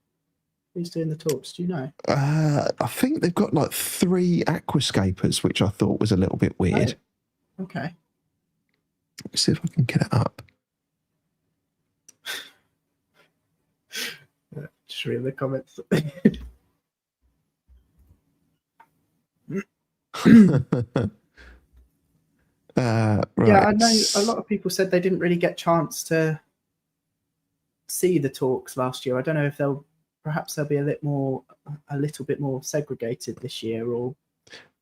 Who's doing the talks? Do you know? I think they've got like 3 aquascapers, which I thought was a little bit weird. Oh, okay. Let's see if I can get it up. Just read the comments. Right. Yeah, I know a lot of people said they didn't really get a chance to see the talks last year. I don't know if perhaps they'll be a little bit more segregated this year, or.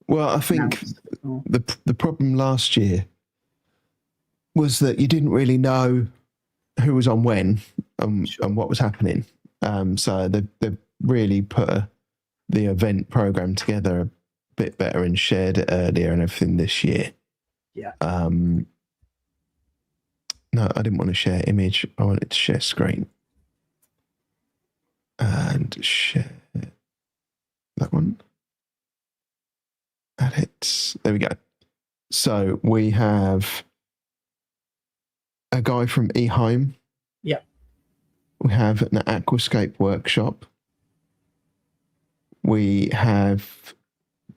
Well, I think the problem last year was that you didn't really know who was on when and what was happening. So they've really put the event program together a bit better and shared it earlier and everything this year. Yeah. No, I didn't want to share image. I wanted to share screen. And share that one. Add it. There we go. So we have a guy from Eheim. Yeah. We have an aquascape workshop. We have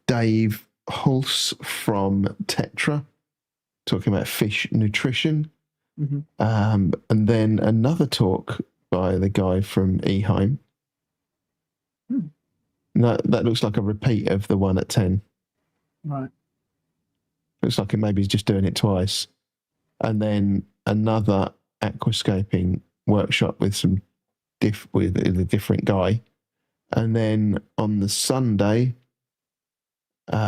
Dave Hulse from Tetra talking about fish nutrition. Mm-hmm. And then another talk by the guy from Eheim. That looks like a repeat of the one at 10. Right. Looks like maybe he's just doing it twice. And then another aquascaping workshop with with a different guy. And then on the Sunday, we've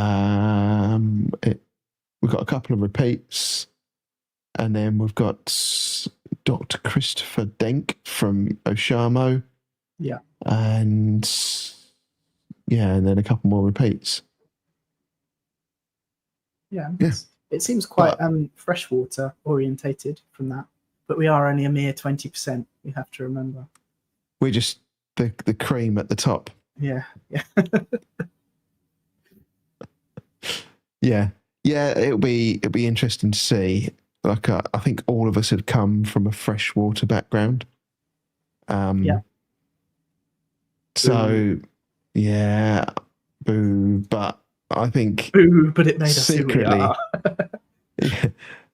got a couple of repeats. And then we've got Dr. Christopher Denk from Oshamo. Yeah. And then a couple more repeats. Yeah. It seems quite freshwater orientated from that. But we are only a mere 20%, you have to remember. We're just the cream at the top. Yeah. Yeah. Yeah. It'll be interesting to see. Like I think all of us have come from a freshwater background. Yeah. So boo. But I think but it made us secretly.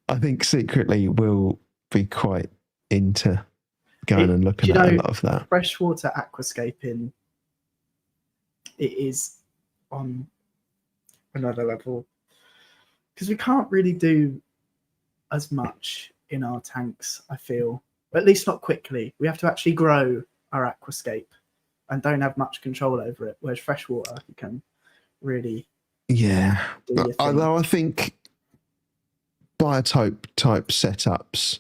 I think secretly we'll be quite into going and looking at a lot of that. Freshwater aquascaping, it is on another level because we can't really do as much in our tanks, I feel, or at least not quickly. We have to actually grow our aquascape and don't have much control over it, whereas freshwater you can really although I think biotope type setups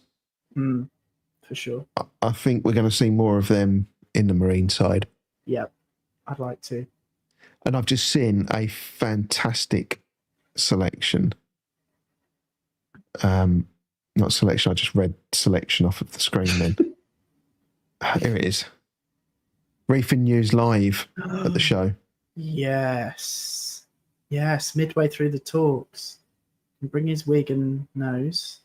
for sure, I think we're going to see more of them in the marine side. I'd like to. And I've just seen a fantastic selection Not selection. I just read selection off of the screen then. Here it is. Reefing News live at the show. Yes. Midway through the talks. Can bring his wig and nose.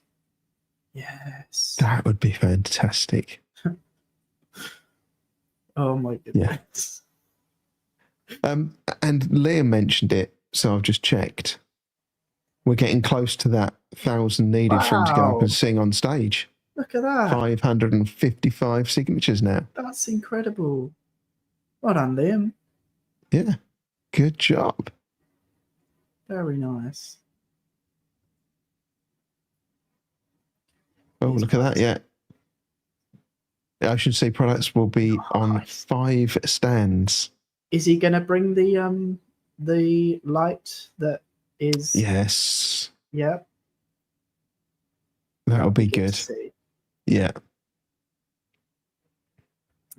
Yes. That would be fantastic. Oh my goodness. And Liam mentioned it, so I've just checked. We're getting close to that 1,000 needed for him to go up and sing on stage. Look at that. 555 signatures now. That's incredible. Well done, Liam. Yeah. Good job. Very nice. Oh, look at that, yeah. The Ocean Sea products will be on 5 stands. Is he going to bring the light that is... Yes. Yeah. That'll be good. Yeah.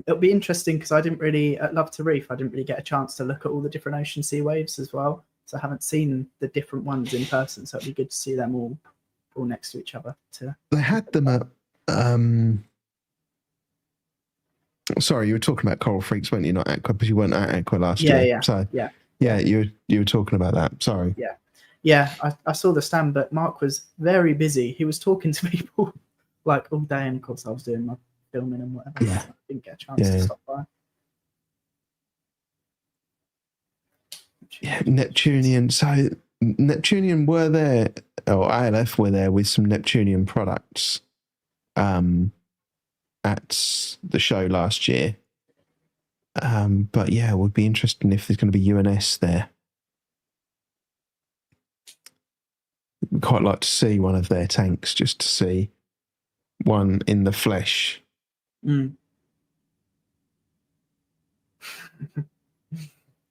It'll be interesting because I didn't really, at Love to Reef, I didn't really get a chance to look at all the different ocean sea waves as well. So I haven't seen the different ones in person. So it'd be good to see them all next to each other. They had them at... Sorry, you were talking about Coral Freaks, weren't you? Not Aqua, because you weren't at Aqua last year. Yeah. So, yeah, you were talking about that. Sorry. Yeah, I saw the stand, but Mark was very busy. He was talking to people like all day, and of course I was doing my filming and whatever. Yeah. So I didn't get a chance to stop by. Yeah, Neptunian. So Neptunian were there, or ALF were there with some Neptunian products at the show last year. But yeah, it would be interesting if there's going to be UNS there. I'd quite like to see one of their tanks, just to see one in the flesh.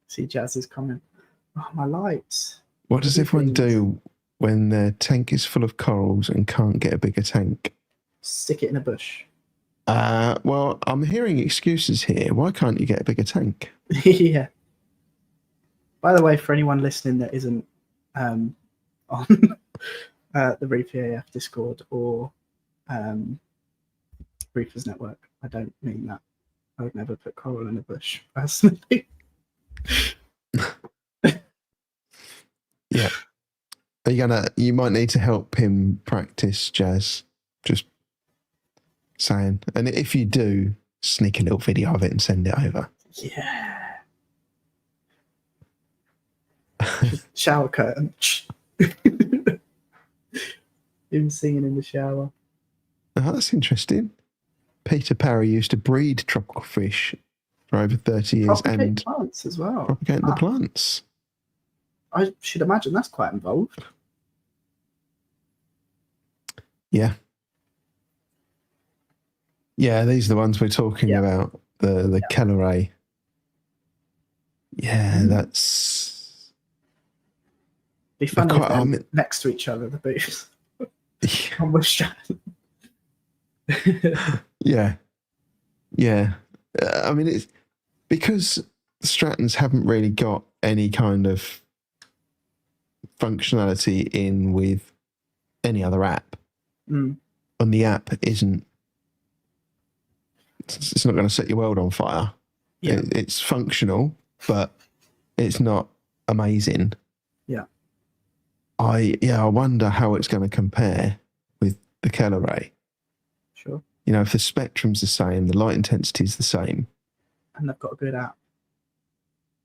See Jazz's comment. Oh, my lights. What does everyone do when their tank is full of corals and can't get a bigger tank? Stick it in a bush. Well, I'm hearing excuses here. Why can't you get a bigger tank? Yeah. By the way, for anyone listening that isn't on the Reef EAF Discord or Reefers Network, I don't mean that. I would never put coral in a bush, personally. Yeah. Are you might need to help him practice, Jazz. Just saying. And if you do, sneak a little video of it and send it over. Yeah. Shower curtain. Him singing in the shower. Oh, that's interesting. Peter Parry used to breed tropical fish for over 30 years and plants as well. Propagating the plants. I should imagine that's quite involved. Yeah. Yeah, these are the ones we're talking about. The Kelleray. Yeah, that's... Be funny if they're next to each other, the booths. On the Stratton. Yeah. I mean, it's because the Strattons haven't really got any kind of functionality in with any other app. And the app isn't... It's not going to set your world on fire. Yeah. It's functional, but it's not amazing. Yeah. I wonder how it's going to compare with the Kelleray. Sure. You know, if the spectrum's the same, the light intensity is the same, and they've got a good app,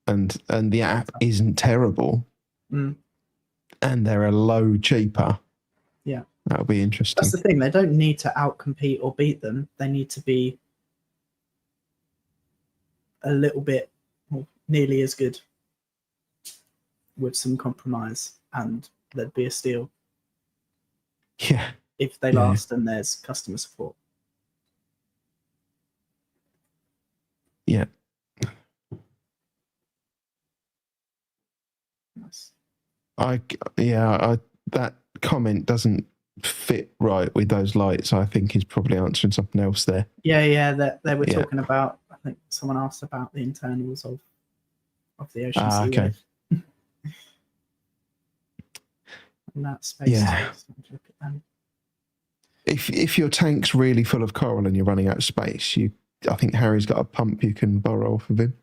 and the app isn't terrible, and they're a low cheaper. Yeah, that'll be interesting. That's the thing; they don't need to outcompete or beat them. They need to be a little bit, or nearly as good, with some compromise, and there'd be a steal. Yeah. If they last and there's customer support. Yeah. Nice. That comment doesn't fit right with those lights. I think he's probably answering something else there. Yeah, they were talking about, I think someone asked about the internals of the ocean sea. Okay. in that space. Yeah. Look at them. If your tank's really full of coral and you're running out of space, I think Harry's got a pump you can borrow off of him.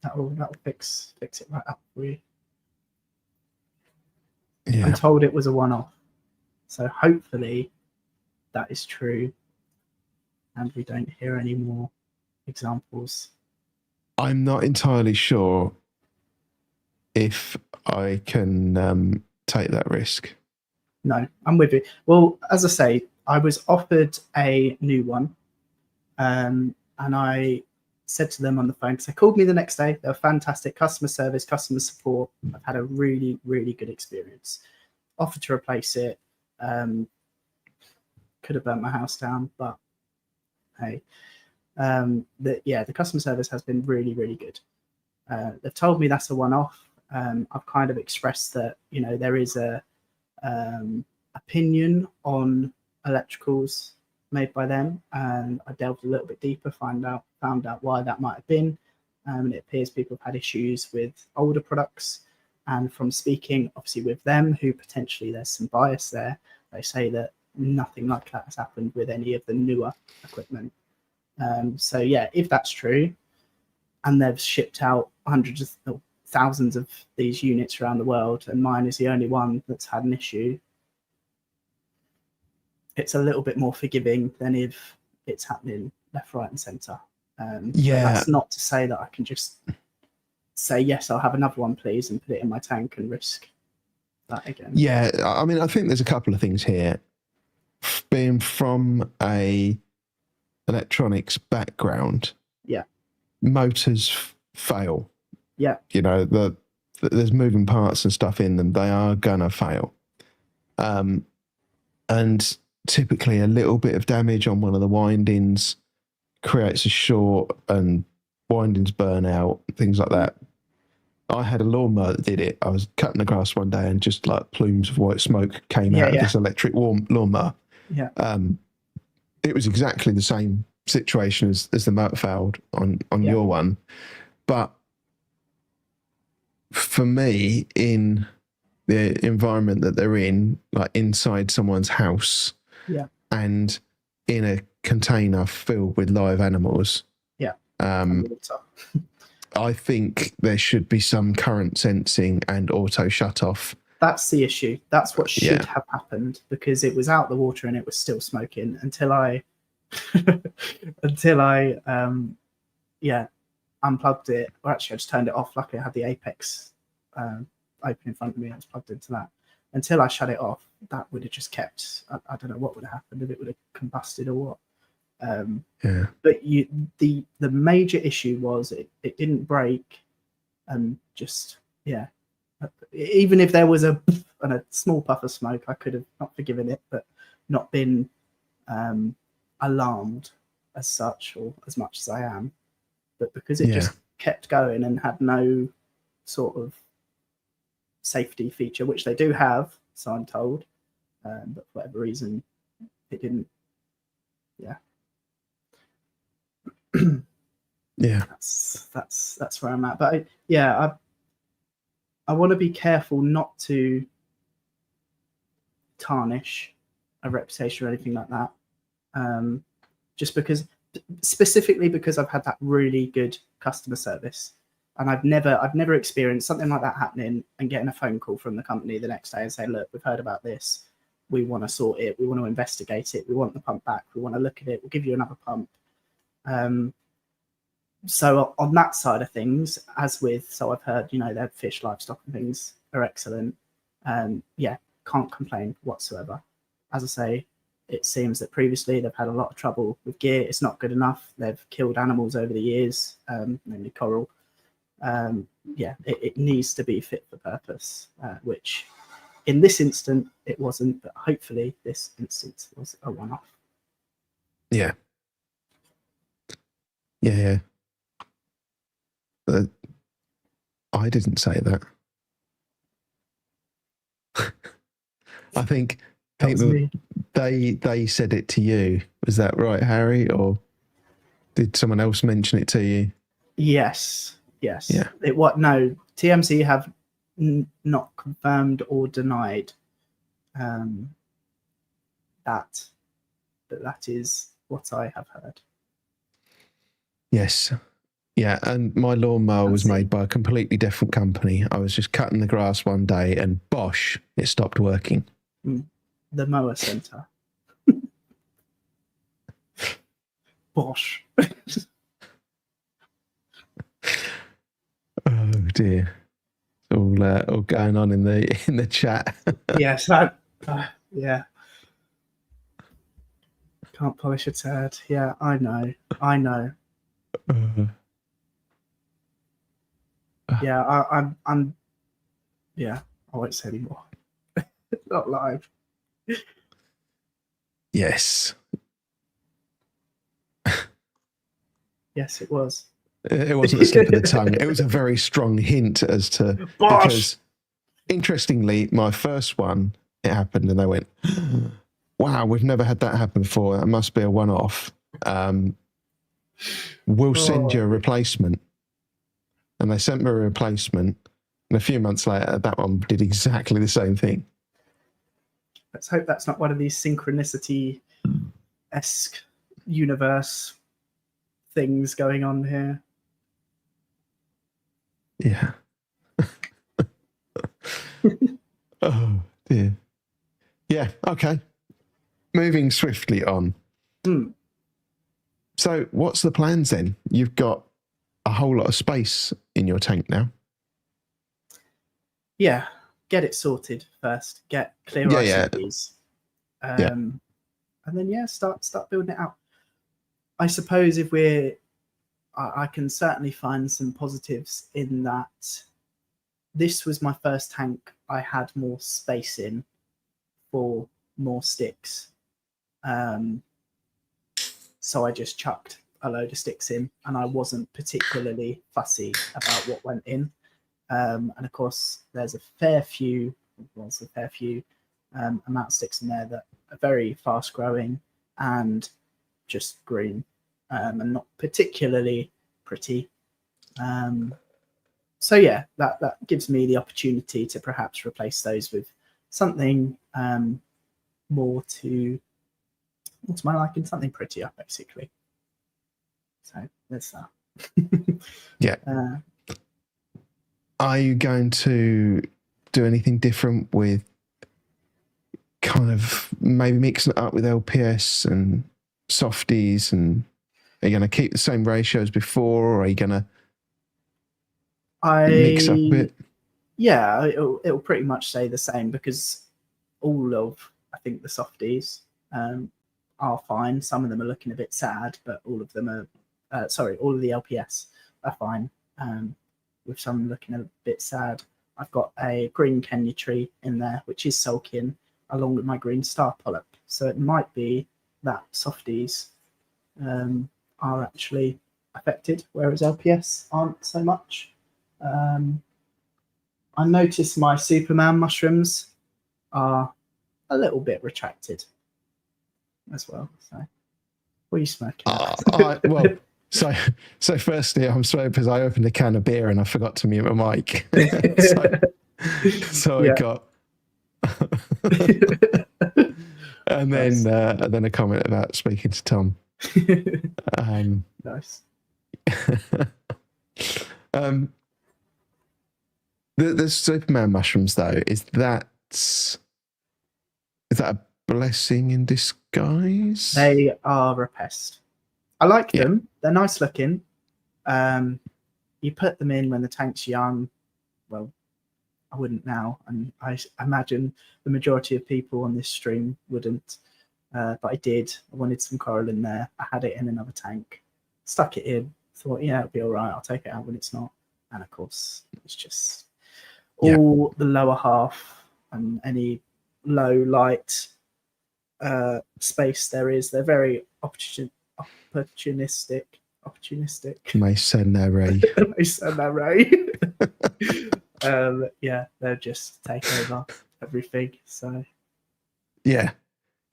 That'll fix it right up for you. Yeah. I'm told it was a one-off, so hopefully that is true, and we don't hear any more examples. I'm not entirely sure if I can take that risk. No, I'm with you. Well, as I say, I was offered a new one, and I said to them on the phone, because they called me the next day. They were fantastic. Customer service, customer support. I've had a really, really good experience. Offered to replace it. Could have burnt my house down, but hey. The customer service has been really, really good. They've told me that's a one-off. I've kind of expressed that, there is a opinion on electricals made by them, and I delved a little bit deeper, found out why that might have been. And it appears people have had issues with older products, and from speaking obviously with them, who potentially there's some bias there, they say that nothing like that has happened with any of the newer equipment. So yeah, if that's true, and they've shipped out hundreds of thousands of these units around the world, and mine is the only one that's had an issue, it's a little bit more forgiving than if it's happening left, right, and centre. But that's not to say that I can just say, yes, I'll have another one, please, and put it in my tank and risk that again. Yeah, I mean, I think there's a couple of things here. Being from a electronics background, motors fail. Yeah, there's moving parts and stuff in them. They are gonna fail, and typically a little bit of damage on one of the windings creates a short, and windings burn out, things like that. I had a lawnmower that did it. I was cutting the grass one day, and just like plumes of white smoke came out of this electric lawnmower. Yeah. It was exactly the same situation as the motor failed on your one. But for me, in the environment that they're in, like inside someone's house, and in a container filled with live animals, I think there should be some current sensing and auto shut off. That's the issue. That's what should have happened, because it was out the water and it was still smoking until I unplugged it. Or actually, I just turned it off. Luckily, I had the Apex open in front of me. I was plugged into that. Until I shut it off, that would have just kept. I don't know what would have happened, if it would have combusted or what. But the major issue was it didn't break, and just even if there was a small puff of smoke, I could have not forgiven it, but not been alarmed as such, or as much as I am. But because it just kept going and had no sort of safety feature, which they do have, so I'm told, but for whatever reason it didn't. That's where I'm at. But I want to be careful not to tarnish a reputation or anything like that. Just because, specifically because I've had that really good customer service, and I've never experienced something like that happening and getting a phone call from the company the next day and saying, look, we've heard about this, we want to sort it, we want to investigate it, we want the pump back, we want to look at it, we'll give you another pump. So on that side of things, so I've heard, their fish, livestock and things are excellent. Can't complain whatsoever. As I say, it seems that previously they've had a lot of trouble with gear. It's not good enough. They've killed animals over the years, mainly coral. It needs to be fit for purpose, which in this instance it wasn't, but hopefully this instance was a one-off. Yeah. I didn't say that. I think they said it to you. Was that right, Harry? Or did someone else mention it to you? Yes. Yeah. No, TMC have not confirmed or denied that is what I have heard. Yes. Yeah, and my lawnmower was made by a completely different company. I was just cutting the grass one day and bosh, it stopped working. The mower centre. Bosh. Oh dear. All going on in the chat. Yes, yeah. Can't polish a turd. Yeah, I know. Yeah, I'm. Yeah, I won't say anymore. Not live. Yes. Yes, it was. It wasn't a slip of the tongue. It was a very strong hint as to Bosh! Because interestingly, my first one, it happened and they went, wow, we've never had that happen before. That must be a one-off. We'll send you a replacement. And they sent me a replacement. And a few months later, that one did exactly the same thing. Let's hope that's not one of these synchronicity-esque universe things going on here. Yeah. Oh, dear. Yeah, okay. Moving swiftly on. So what's the plans then? You've got a whole lot of space in your tank now. Yeah, get it sorted first. Get clear ICPs. And then start building it out. I suppose if I can certainly find some positives in that this was my first tank I had more space in for more sticks. So I just chucked a load of sticks in and I wasn't particularly fussy about what went in. And of course, there's a fair few amount of sticks in there that are very fast growing and just green and not particularly pretty. So yeah, that gives me the opportunity to perhaps replace those with something more to my liking, something prettier, basically. So there's that. Yeah. Are you going to do anything different with kind of maybe mixing it up with LPS and softies, and are you going to keep the same ratio as before, or are you going to mix up a bit? Yeah, it'll pretty much stay the same because all of, I think, the softies are fine. Some of them are looking a bit sad, but all of them are, all of the LPS are fine. With some looking a bit sad. I've got a green Kenya tree in there, which is sulking, along with my green star polyp. So it might be that softies are actually affected, whereas LPS aren't so much. I noticed my Superman mushrooms are a little bit retracted as well. So, what are you smoking? So firstly, I'm sorry because I opened a can of beer and I forgot to mute my mic. so I got, and then a comment about speaking to Tom. Nice. The Superman mushrooms, though, is that a blessing in disguise? They are a pest. I like them. They're nice looking. You put them in when the tank's young. Well, I wouldn't now, and I imagine the majority of people on this stream wouldn't. But I did. I wanted some coral in there. I had it in another tank. Stuck it in. Thought, yeah, it'll be all right. I'll take it out when it's not. And of course, it's just all the lower half and any low light space there is. They're very opportunistic. Masonry. They'll just take over everything. So yeah,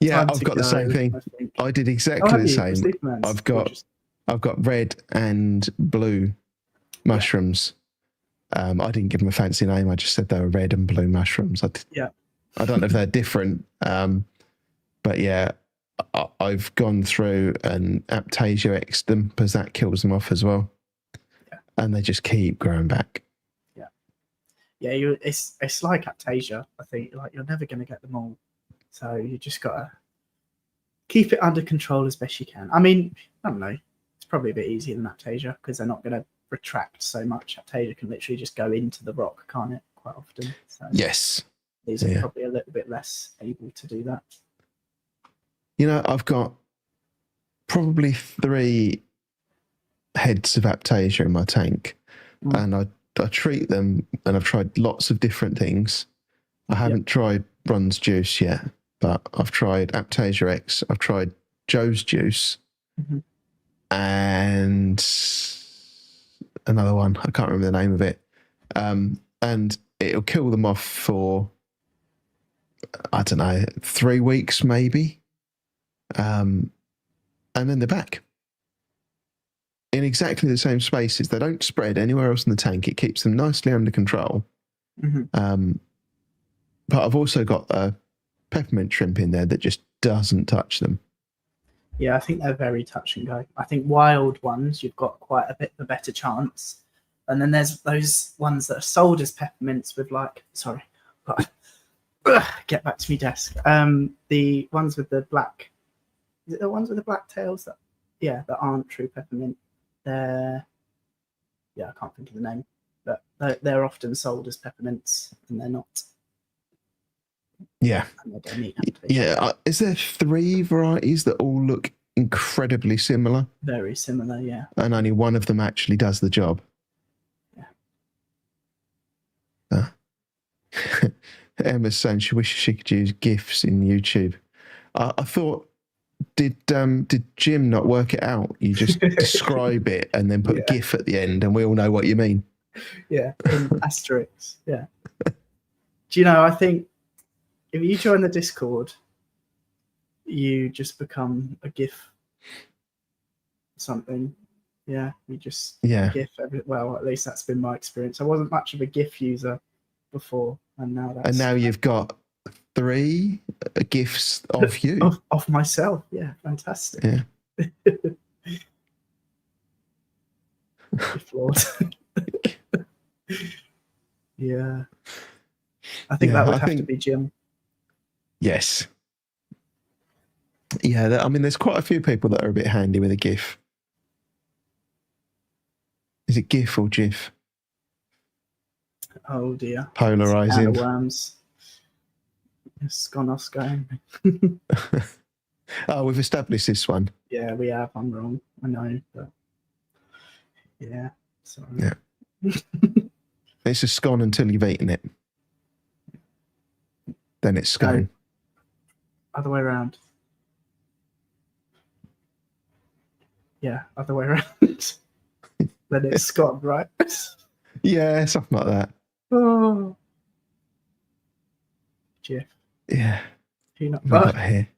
I've got the same thing. I did exactly the same. I've got red and blue mushrooms, I didn't give them a fancy name. I just said they were red and blue mushrooms. Yeah. I don't know if they're different, but yeah, I've gone through and Aptasia X them because that kills them off as well. Yeah. And they just keep growing back. Yeah, it's like Aptasia. I think like you're never going to get them all, so you just gotta keep it under control as best you can. I mean, I don't know. It's probably a bit easier than Aptasia because they're not going to retract so much. Aptasia can literally just go into the rock, can't it? Quite often. So Yes. these are probably a little bit less able to do that. You know, I've got probably 3 heads of Aptasia in my tank, and I treat them, and I've tried lots of different things. I haven't tried Ron's juice yet, but I've tried Aptasia X. I've tried Joe's juice, and another one. I can't remember the name of it. And it'll kill them off for, I don't know, 3 weeks maybe. And then they're back in exactly the same spaces. They don't spread anywhere else in the tank. It keeps them nicely under control. But I've also got a peppermint shrimp in there that just doesn't touch them. Yeah, I think they're very touch and go. I think wild ones, you've got quite a bit of a better chance. And then there's those ones that are sold as peppermints with like, sorry, get back to me desk. The ones with the black, is it the ones with the black tails that, that aren't true peppermint? They're, I can't think of the name, but they're often sold as peppermints and they're not. Yeah. Yeah. Is there 3 varieties that all look incredibly similar? Very similar, yeah. And only one of them actually does the job. Yeah. Emma's saying she wishes she could use GIFs in YouTube. I thought, did Jim not work it out? You just describe it and then put a GIF at the end and we all know what you mean. Yeah, in asterisks, yeah. Do you know, I think if you join the Discord, you just become a GIF something. Yeah, you just GIF well, at least that's been my experience. I wasn't much of a GIF user before, and now you've got 3 GIFs of you. of myself. Yeah, fantastic. Yeah. GIF Lord. Yeah. I think that would have to be Jim. Yes. Yeah, I mean, there's quite a few people that are a bit handy with a GIF. Is it GIF or GIF? Oh dear. Polarizing. Worms. It's gone off going. Oh, we've established this one. Yeah, we have. I'm wrong. I know, but yeah. Sorry. Yeah. It's a scone until you've eaten it. Then it's scone. No. Other way around. Yeah, other way around. Then it's scone, right? Yeah, something like that. Oh. Jeff. Yeah. Peanut butter here.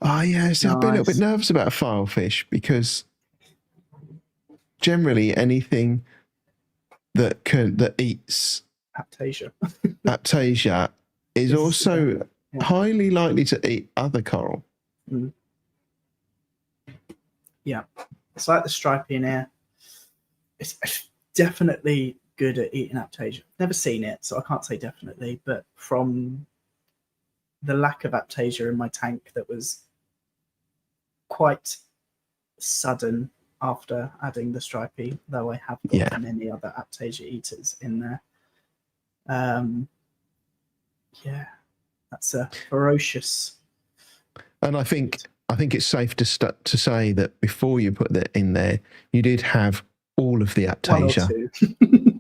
Oh, yeah. So I've been a little bit nervous about filefish because generally anything that eats Aptasia is also highly likely to eat other coral. Mm. Yeah, it's like the stripey in here. It's definitely good at eating Aptasia. Never seen it, so I can't say definitely, but from the lack of Aptasia in my tank that was quite sudden after adding the stripey, though I have got many other Aptasia eaters in there. Yeah, that's a ferocious. And I think it's safe to say that before you put that in there, you did have all of the Aptasia.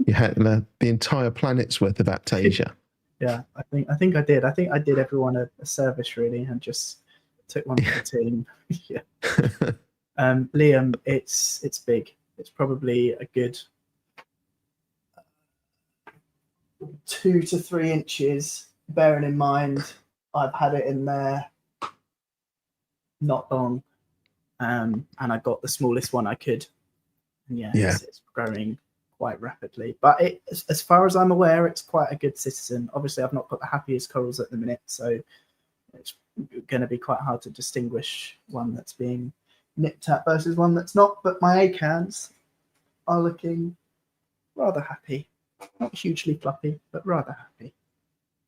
You had the entire planet's worth of Aptasia. Yeah, I think I did. I think I did everyone a service really, and just took one for the team. Yeah. Liam, it's big. It's probably a good 2 to 3 inches. Bearing in mind, I've had it in there not long, and I got the smallest one I could. And yeah, Yeah. it's growing quite rapidly. But as far as I'm aware, it's quite a good citizen. Obviously, I've not got the happiest corals at the minute, so it's going to be quite hard to distinguish one that's being nipped at versus one that's not. But my acans are looking rather happy. Not hugely fluffy, but rather happy.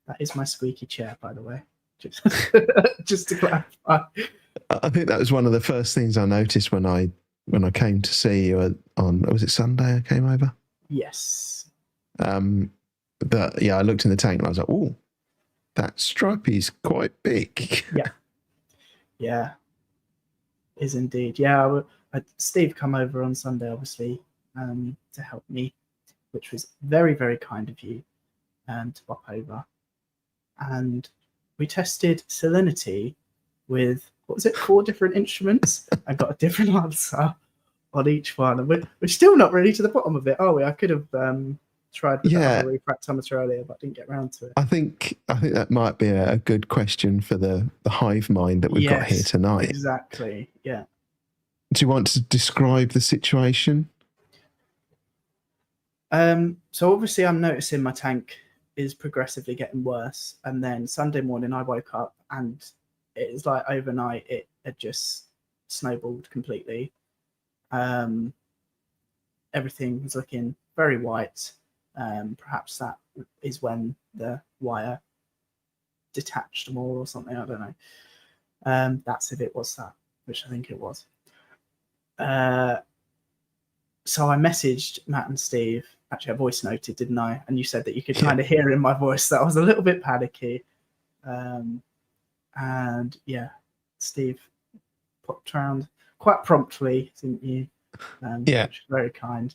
That is my squeaky chair, by the way. Just to clarify. I think that was one of the first things I noticed when I came to see you on, was it Sunday I came over? Yes. But yeah, I looked in the tank and I was like, oh, that stripey's quite big. Yeah. Yeah. Is indeed. Yeah. Steve come over on Sunday, obviously, to help me, which was very, very kind of you to pop over. And we tested salinity with, what was it, 4 different instruments. I got a different answer on each one. And we're still not really to the bottom of it, are we? I could have tried with the other refractometer earlier, but didn't get around to it. I think that might be a good question for the hive mind that we've got here tonight. Exactly, yeah. Do you want to describe the situation? So obviously I'm noticing my tank is progressively getting worse, and then Sunday morning I woke up and it was like overnight it had just snowballed completely. Everything was looking very white. Perhaps that is when the wire detached more or something, I don't know. That's if it was that, which I think it was. So I messaged Matt and Steve. Actually, I voice noted, didn't I? And you said that you could kind of hear in my voice that I was a little bit panicky. And yeah, Steve popped around quite promptly, didn't you? Yeah. Which was very kind.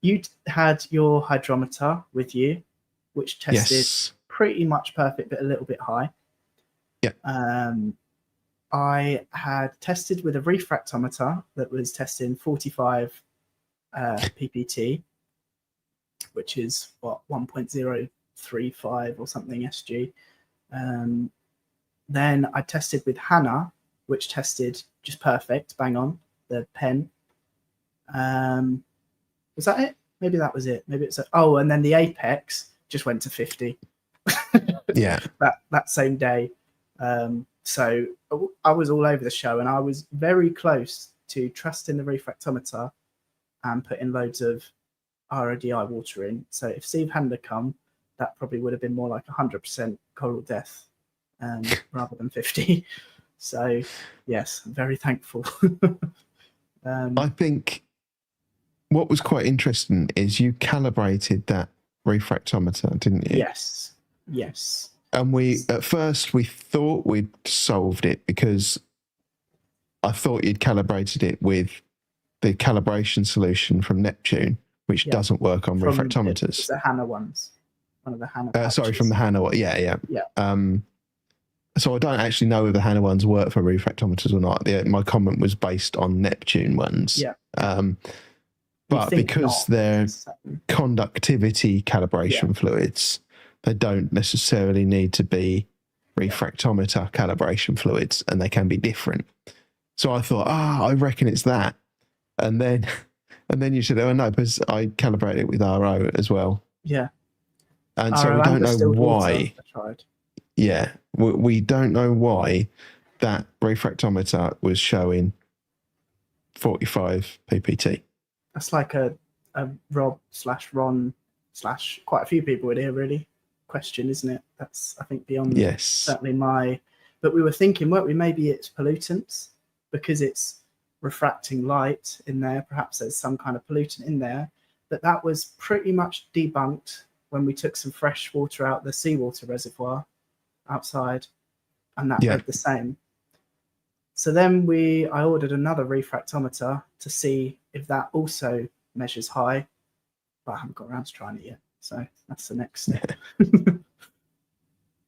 You had your hydrometer with you, which tested pretty much perfect, but a little bit high. Yeah. I had tested with a refractometer that was testing 45 ppt, which is what, 1.035 or something SG. Then I tested with Hannah, which tested just perfect, bang on, the pen. Was that it? Maybe that was it. Maybe it's and then the Apex just went to 50. Yeah. That same day. So I was all over the show, and I was very close to trusting the refractometer and putting loads of RODI water in. So if Steve hadn't come, that probably would have been more like 100% coral death rather than 50. So yes, I'm very thankful. I think what was quite interesting is you calibrated that refractometer, didn't you? Yes. And at first we thought we'd solved it because I thought you'd calibrated it with the calibration solution from Neptune, which doesn't work on refractometers. It's the Hannah ones. One of the Hannah sorry, from the Hannah one. Yeah. So I don't actually know if the Hannah ones work for refractometers or not. My comment was based on Neptune ones. Yeah. But because they're conductivity calibration fluids, they don't necessarily need to be refractometer calibration fluids, and they can be different. So I thought, I reckon it's that. And then you said, oh no, because I calibrate it with RO as well. Yeah. And so we don't know why. I tried. Yeah. We don't know why that refractometer was showing 45 ppt. That's like a Rob/Ron/ quite a few people in here really question, isn't it? That's, I think, beyond certainly my. But we were thinking, weren't we? Maybe it's pollutants because it's refracting light in there. Perhaps there's some kind of pollutant in there. But that was pretty much debunked when we took some fresh water out the seawater reservoir outside, and that read the same. So then I ordered another refractometer to see if that also measures high, but I haven't got around to trying it yet. So that's the next step.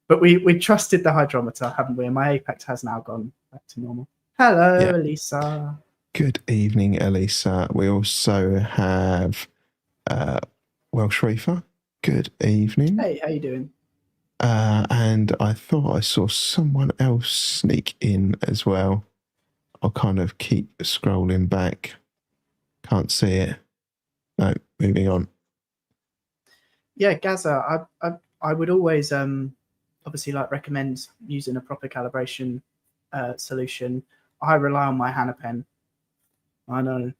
But we trusted the hydrometer, haven't we? And my Apex has now gone back to normal. Hello, Elisa. Good evening, Elisa. We also have Welsh Reefer. Good evening. Hey, how you doing? And I thought I saw someone else sneak in as well. I'll kind of keep scrolling back. Can't see it. No, moving on. Yeah, Gaza. I would always obviously like recommend using a proper calibration solution. I rely on my Hannah pen. I know.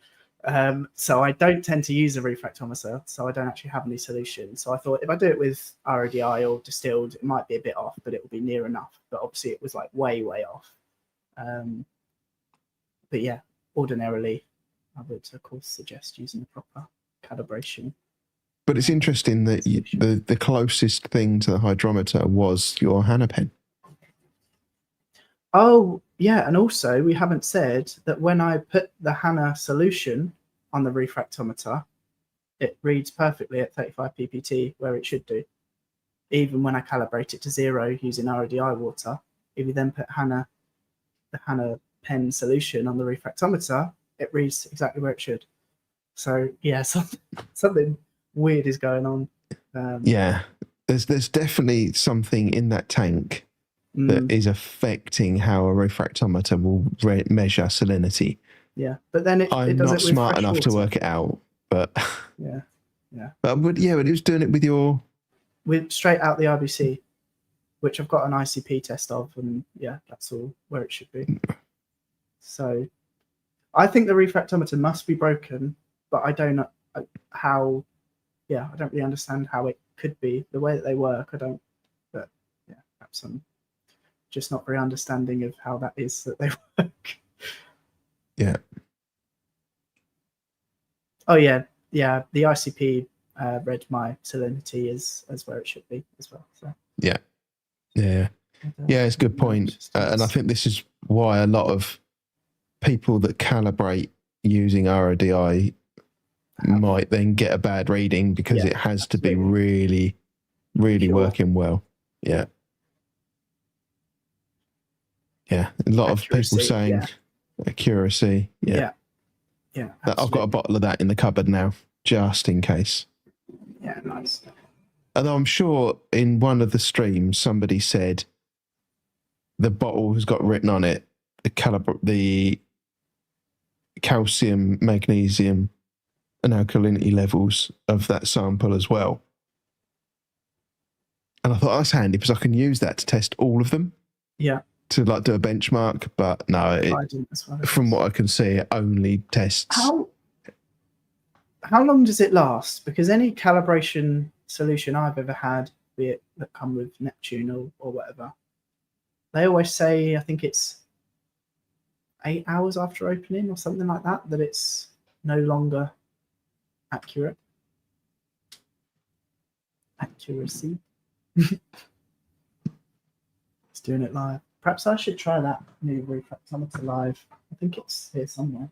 So I don't tend to use a refractometer, so I don't actually have any solution. So I thought if I do it with RODI or distilled, it might be a bit off, but it will be near enough. But obviously it was like way off. But yeah, ordinarily I would of course suggest using a proper calibration. But it's interesting that the closest thing to the hydrometer was your Hannah pen. Oh, yeah, and also we haven't said that when I put the Hannah solution on the refractometer, it reads perfectly at 35 ppt where it should do. Even when I calibrate it to 0 using RODI water, if you then put the Hannah pen solution on the refractometer, it reads exactly where it should. So yeah, something weird is going on. Yeah, there's definitely something in that tank that is affecting how a refractometer will measure salinity. Yeah, but then it I'm does not it with smart fresh enough water. to work it out, but yeah. But it was doing it with straight out the RBC, which I've got an ICP test of, and yeah, that's all where it should be. So I think the refractometer must be broken, but I don't know how. Yeah, I don't really understand how it could be the way that they work. I don't, but yeah, perhaps I'm just not very understanding of how that is that they work. Yeah. Oh yeah. The ICP read my salinity as where it should be as well. So yeah, it's a good point. And I think this is why a lot of people that calibrate using RODI might then get a bad reading because it has to be really pure. Working well. Yeah. A lot of people saying accuracy. Yeah. I've got a bottle of that in the cupboard now, just in case. Yeah, nice. Although I'm sure in one of the streams somebody said the bottle has got written on it the calcium, magnesium, and alkalinity levels of that sample as well. And I thought that's handy because I can use that to test all of them. Yeah. To like do a benchmark, but no, from what I can see, it only tests. How long does it last? Because any calibration solution I've ever had, be it that come with Neptune or whatever, they always say, I think it's 8 hours after opening or something like that, that it's no longer accurate. Accuracy. It's doing it live. Perhaps I should try that new refractometer live. I think it's here somewhere.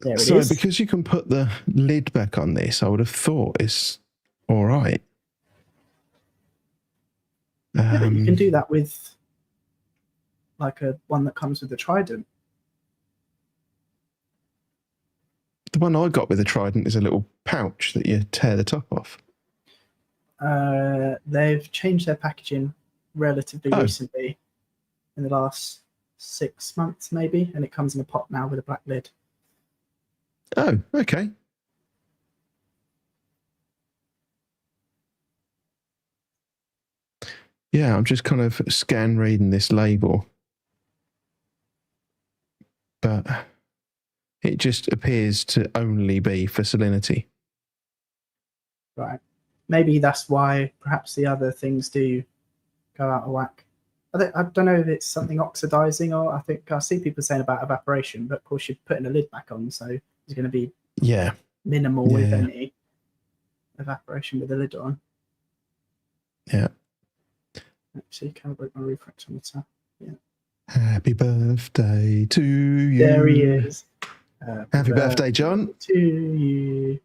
There it is. So because you can put the lid back on this, I would have thought it's all right. Yeah, but you can do that with like one that comes with the Trident. The one I got with the Trident is a little pouch that you tear the top off. They've changed their packaging relatively recently, in the last 6 months maybe, and it comes in a pot now with a black lid. Oh, okay. Yeah, I'm just kind of scan reading this label, but it just appears to only be for salinity. Right. Maybe that's why perhaps the other things do go out of whack. I don't know if it's something oxidizing, or I think I see people saying about evaporation, but of course you're putting a lid back on, so there's going to be minimal, if any, evaporation with the lid on. Yeah. Actually, calibrate my refractometer. Yeah. Happy birthday to you. There he is. Happy birthday, John. To you.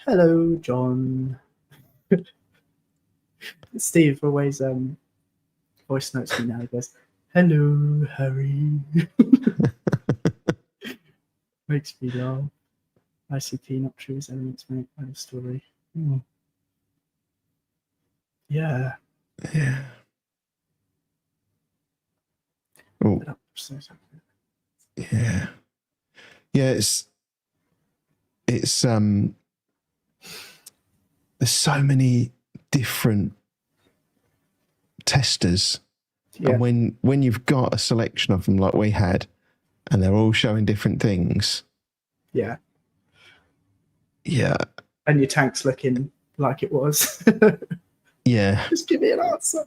Hello, John. Steve always voice notes me now. He goes, "Hello, Harry." Makes me laugh. ICP not true is evidence to make by the story. Oh. Yeah. Yeah. Oh. Yeah. Yeah, it's there's so many different testers, Yeah. and when you've got a selection of them like we had, and they're all showing different things. Yeah. Yeah. And your tank's looking like it was. Yeah. Just give me an answer.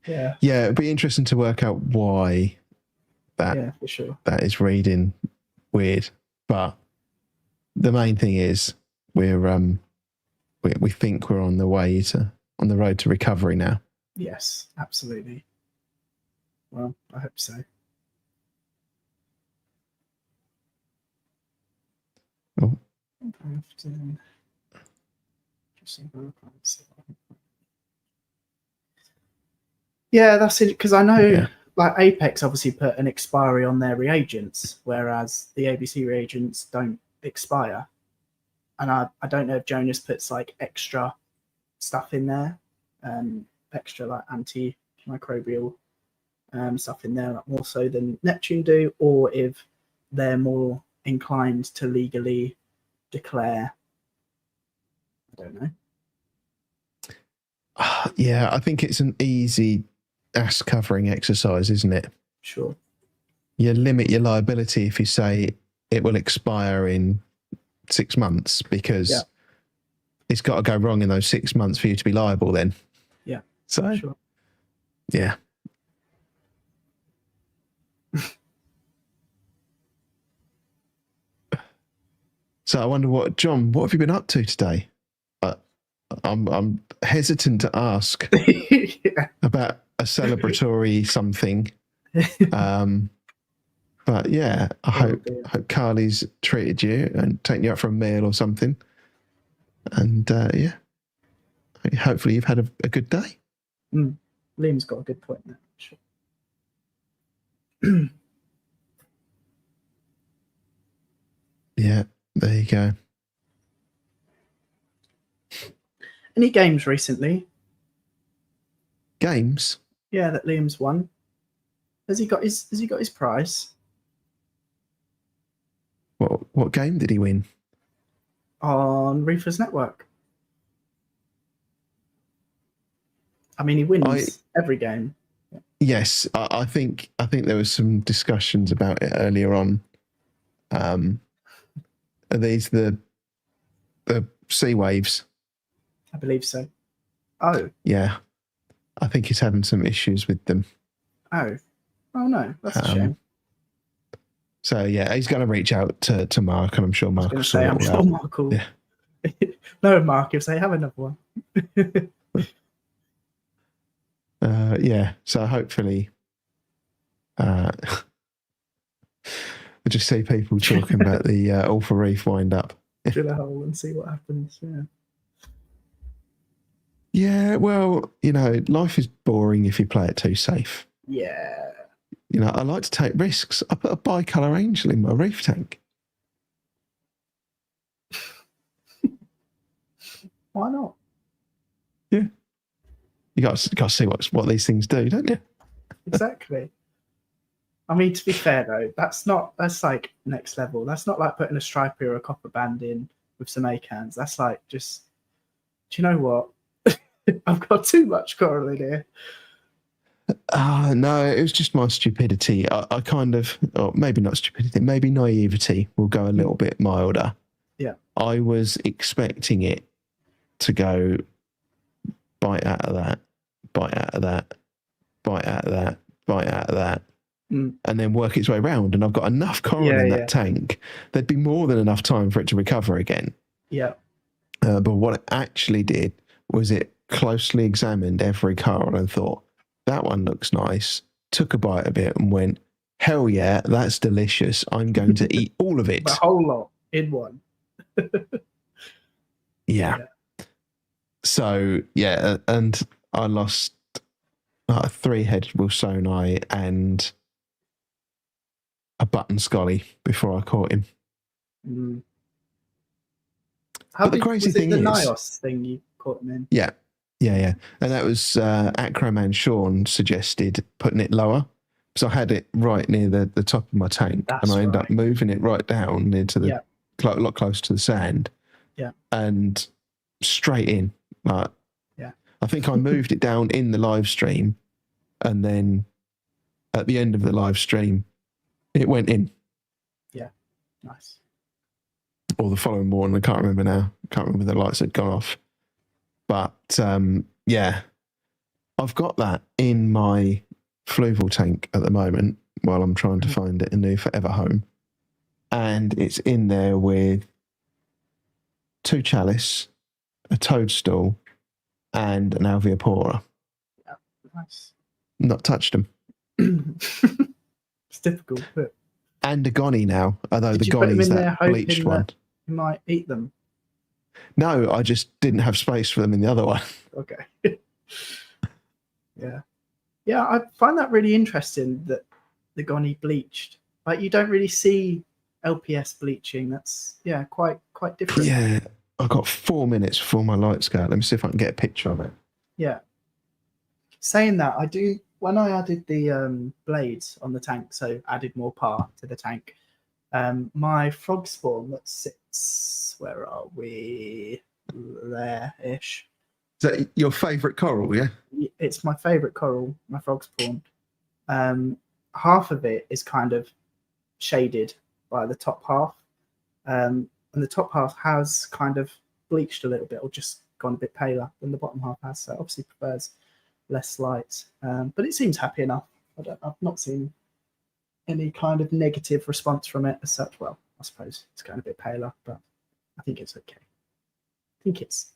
Yeah. Yeah, it'd be interesting to work out why Yeah, for sure. that is reading weird. But the main thing is we think we're on the road to recovery now. Yes, absolutely. Well, I hope so. Oh. I have to just yeah, that's it. Because I know, like Apex, obviously put an expiry on their reagents, whereas the ABC reagents don't expire. And I don't know if Jonas puts like extra stuff in there, extra like antimicrobial stuff in there, more so than Neptune do, or if they're more inclined to legally declare. I don't know. Yeah, I think it's an easy ass covering exercise, isn't it? Sure. You limit your liability if you say it will expire in 6 months, because it's got to go wrong in those 6 months for you to be liable then. Yeah. So, sure. Yeah. So I wonder John, what have you been up to today? I'm hesitant to ask about a celebratory something. But yeah, I hope Carly's treated you and taken you out for a meal or something. And yeah, hopefully you've had a good day. Liam's got a good point there. Sure. Yeah, there you go. Any games recently? Games? Yeah, that Liam's won. Has he got his prize? What game did he win? On Reefers Network. I mean, he wins every game. Yes, I think there was some discussions about it earlier on. Are these the sea waves? I believe so. Oh. Yeah. I think he's having some issues with them. Oh no, that's a shame. So yeah, he's going to reach out to Mark, and I'm sure Mark will say, I'm sure Mark will. Yeah. No, Mark, if they have another one. Yeah, so hopefully we'll just see people talking about the Alpha Reef wind up. Drill a hole and see what happens. Yeah. Yeah, well, life is boring if you play it too safe. Yeah. I like to take risks. I put a bicolor angel in my reef tank. Why not? Yeah. You got to see what these things do, don't you? Exactly. I mean, to be fair though, that's like next level. That's not like putting a stripy or a copper band in with some acans. That's like just, do you know what? I've got too much coral in here. No, it was just my stupidity. I kind of, or maybe not stupidity, maybe naivety will go a little bit milder. Yeah. I was expecting it to go bite out of that, bite out of that, bite out of that, bite out of that, and then work its way around. And I've got enough coral in that tank. There'd be more than enough time for it to recover again. Yeah. But what it actually did was it closely examined every coral and thought, that one looks nice, took a bite of it and went, hell yeah, that's delicious. I'm going to eat all of it. The whole lot in one. Yeah. So, yeah, and I lost a 3-headed wilsoni and a button scully before I caught him. But the crazy thing is... the Nios thing you caught him in? Yeah. And that was Acroman Sean suggested putting it lower So I had it right near the top of my tank, That's and I ended right. up moving it right down into the Yeah. a lot closer to the sand. Yeah. And straight in. Like, yeah. I think I moved it down in the live stream, and then at the end of the live stream, it went in. Yeah. Nice. Or the following morning, I can't remember now. I can't remember the lights had gone off. But yeah, I've got that in my fluval tank at the moment while I'm trying to find it a new forever home. And it's in there with 2 chalice, a toadstool, and an alveopora. Yeah, nice. Not touched them. It's difficult, but... And a gonny now, although Did the you put them gonny's in that there hoping bleached one. that you might eat them? No, I just didn't have space for them in the other one. Okay. Yeah. Yeah, I find that really interesting that the gonny bleached. Like, you don't really see LPS bleaching. That's, yeah, quite different. Yeah, I've got 4 minutes before my lights go out. Let me see if I can get a picture of it. Yeah. Saying that, I do, when I added the blades on the tank, so added more power to the tank, my frog spawn that sits, where are we? There-ish. Is that your favourite coral, yeah? It's my favourite coral, my frog spawn. Half of it is kind of shaded by the top half. And the top half has kind of bleached a little bit, or just gone a bit paler than the bottom half has. So obviously prefers less light. But it seems happy enough. I've not seen any kind of negative response from it as such. Well, I suppose it's going a bit paler, but I think it's okay. I think it's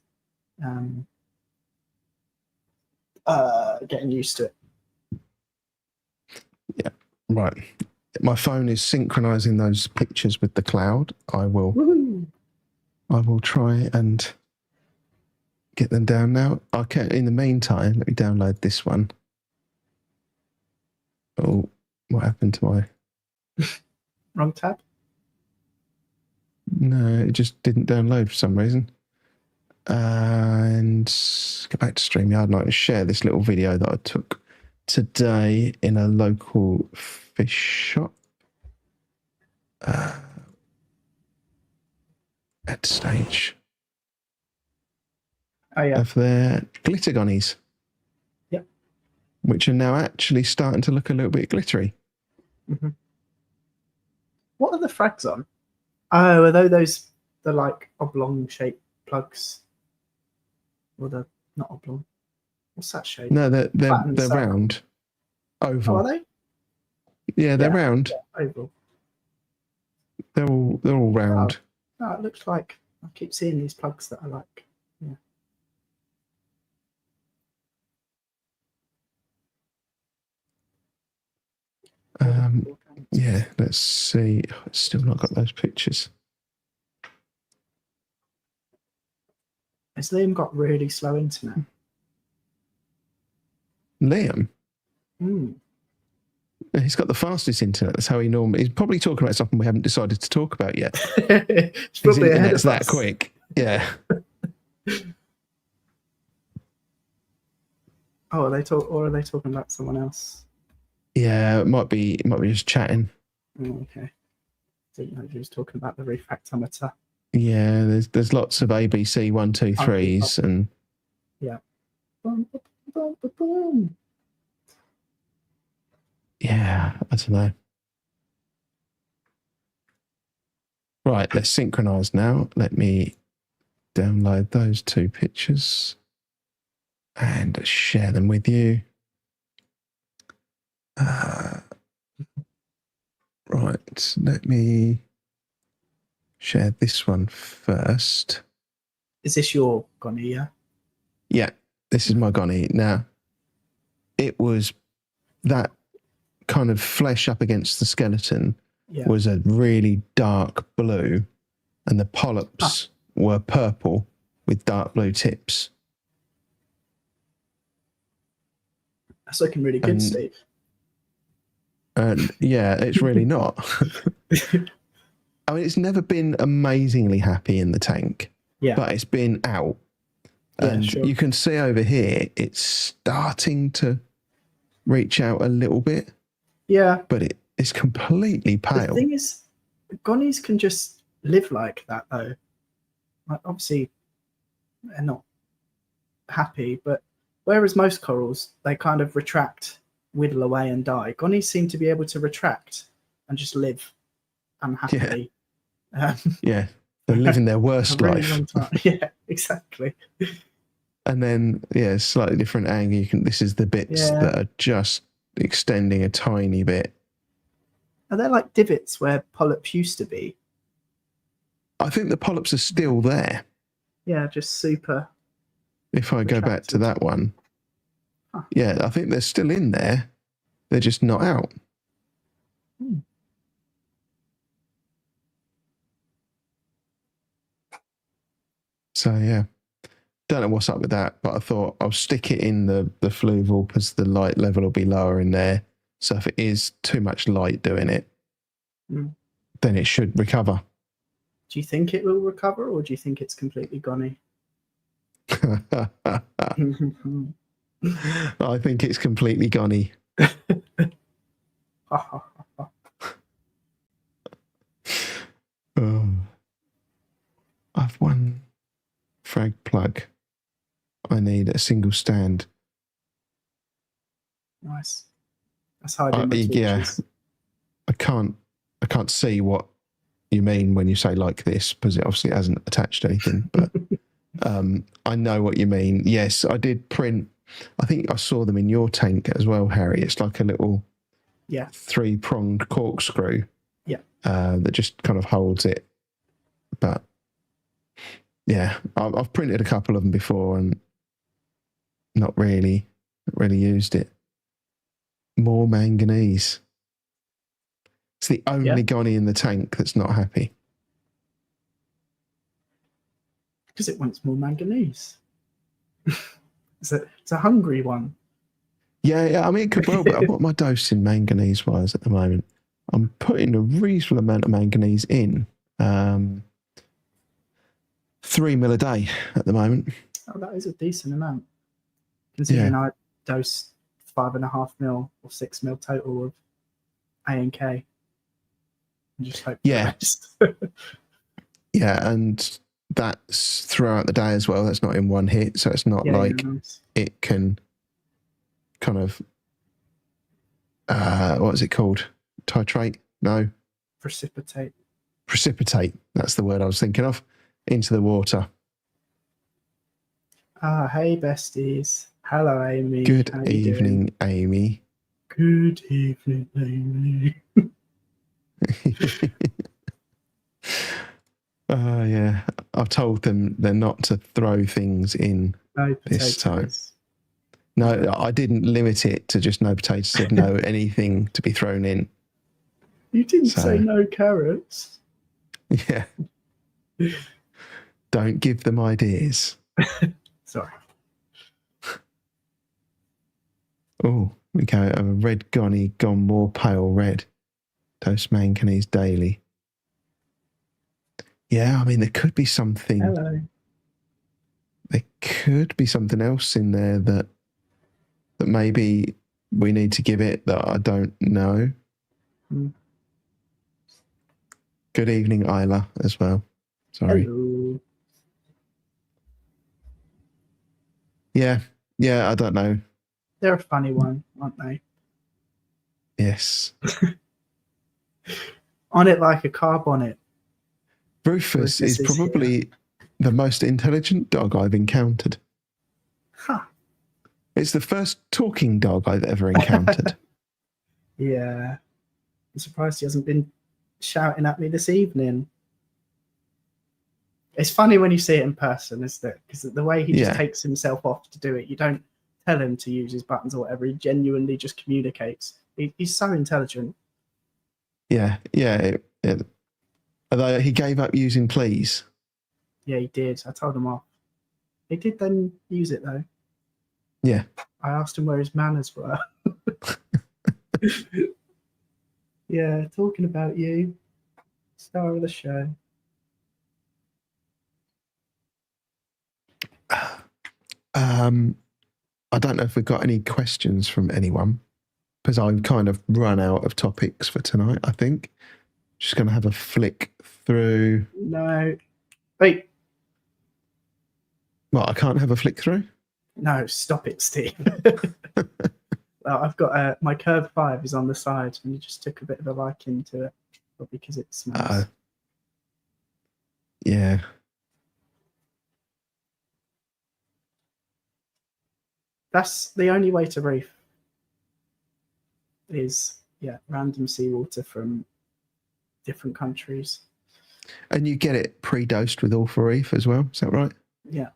getting used to it. Yeah, right. My phone is synchronizing those pictures with the cloud. I will try and get them down now. Okay, in the meantime, let me download this one. Oh, what happened to my... Wrong tab? No, it just didn't download for some reason. And go back to StreamYard and I can share this little video that I took today in a local fish shop. At stage. Oh, yeah. Of their glitter gonnies. Yep. Which are now actually starting to look a little bit glittery. Mm-hmm. What are the frags on? Oh, are those the like oblong shaped plugs? Or the not oblong? What's that shape? No, they're round. Oval. Oh, are they? Yeah, they're round. Yeah, oval. They're all round. Oh, it looks like I keep seeing these plugs that I like. Yeah, let's see. I've still not got those pictures. Has Liam got really slow internet? Liam? Mm. He's got the fastest internet. That's how he normally... He's probably talking about something we haven't decided to talk about yet. It's His probably ahead of internet's that us. quick. Yeah. Oh, are they talking about someone else? Yeah, it might be just chatting. Oh, okay. Didn't know if he was talking about the refractometer. Yeah, there's lots of ABC 1, 2, 3s and... Yeah. Boom, boom, boom, boom. Yeah, I don't know. Right, let's synchronize now. Let me download those 2 pictures and share them with you. Right, let me share this one first. Is this your gonny, yeah? Yeah, this is my gonny. Now, it was that kind of flesh up against the skeleton was a really dark blue, and the polyps were purple with dark blue tips. That's looking really good, Steve. And yeah, it's really not. I mean, it's never been amazingly happy in the tank, but it's been out. And you can see over here, it's starting to reach out a little bit. Yeah. but it's completely The pale. thing is, gonnies can just live like that, though. Like, obviously, they're not happy, but whereas most corals, they kind of retract, whittle away, and die, gonnies seem to be able to retract and just live unhappily. Yeah, they're living their A worst really life. long time. Yeah, exactly. And then, yeah, slightly different angle. This is the bits Yeah. that are just extending a tiny bit. Are there like divots where polyps used to be? I think the polyps are still there. Yeah, just super. If I go back to retracted. that one, Huh. yeah, I think they're still in there. They're just not out. Hmm. So, yeah. Don't know what's up with that, but I thought I'll stick it in the fluval because the light level will be lower in there. So if it is too much light doing it, then it should recover. Do you think it will recover, or do you think it's completely gonny? I think it's completely gonny. I've one frag plug. I need a single stand. Nice. That's hiding my torches. I can't see what you mean when you say like this, because it obviously hasn't attached to anything, but I know what you mean. Yes, I did print. I think I saw them in your tank as well, Harry. It's like a little 3-pronged corkscrew that just kind of holds it. But yeah, I've printed a couple of them before and not really used it. More manganese. It's the only gonny in the tank that's not happy. Because it wants more manganese. It's a hungry one. Yeah, I mean, it could well, but what am I dosing manganese-wise at the moment? I'm putting a reasonable amount of manganese in. 3 mil a day at the moment. Oh, that is a decent amount. Considering I dose 5.5 mil or 6 mil total of A and K. And just hope for the rest. Yeah, and that's throughout the day as well. That's not in one hit, so it's not like it can kind of what is it called? Titrate? No. Precipitate. That's the word I was thinking of. Into the water. Ah, hey besties. Hello, Amy. Good evening, Amy. Good evening, Amy. Yeah, I've told them they're not to throw things in this time. No, I didn't limit it to just no potatoes. I said no anything to be thrown in. You didn't say no carrots. Yeah. Don't give them ideas. Sorry. Oh, we go a red gonny gone more pale red. Dose manganese daily. Yeah, I mean, there could be something. Hello. There could be something else in there that maybe we need to give it that I don't know. Good evening, Isla, as well. Sorry. Hello. Yeah, I don't know. They're a funny one, aren't they? Yes. On it like a car bonnet. Rufus is probably the most intelligent dog I've encountered. Huh. It's the first talking dog I've ever encountered. Yeah. I'm surprised he hasn't been shouting at me this evening. It's funny when you see it in person, isn't it? Because the way he just takes himself off to do it, you don't tell him to use his buttons or whatever. He genuinely just communicates. He's so intelligent. Yeah. Although he gave up using please. Yeah, he did. I told him off. He did then use it, though. Yeah. I asked him where his manners were. Yeah, talking about you. Star of the show. I don't know if we've got any questions from anyone. because I've kind of run out of topics for tonight, I think. Just going to have a flick through. No. Wait. What, I can't have a flick through? No, stop it, Steve. Well, I've got my Curve 5 is on the side, and you just took a bit of a liking to it, probably because it smells. Yeah. That's the only way to reef is, random seawater from different countries. And you get it pre-dosed with All for Reef as well, is that right? Yeah.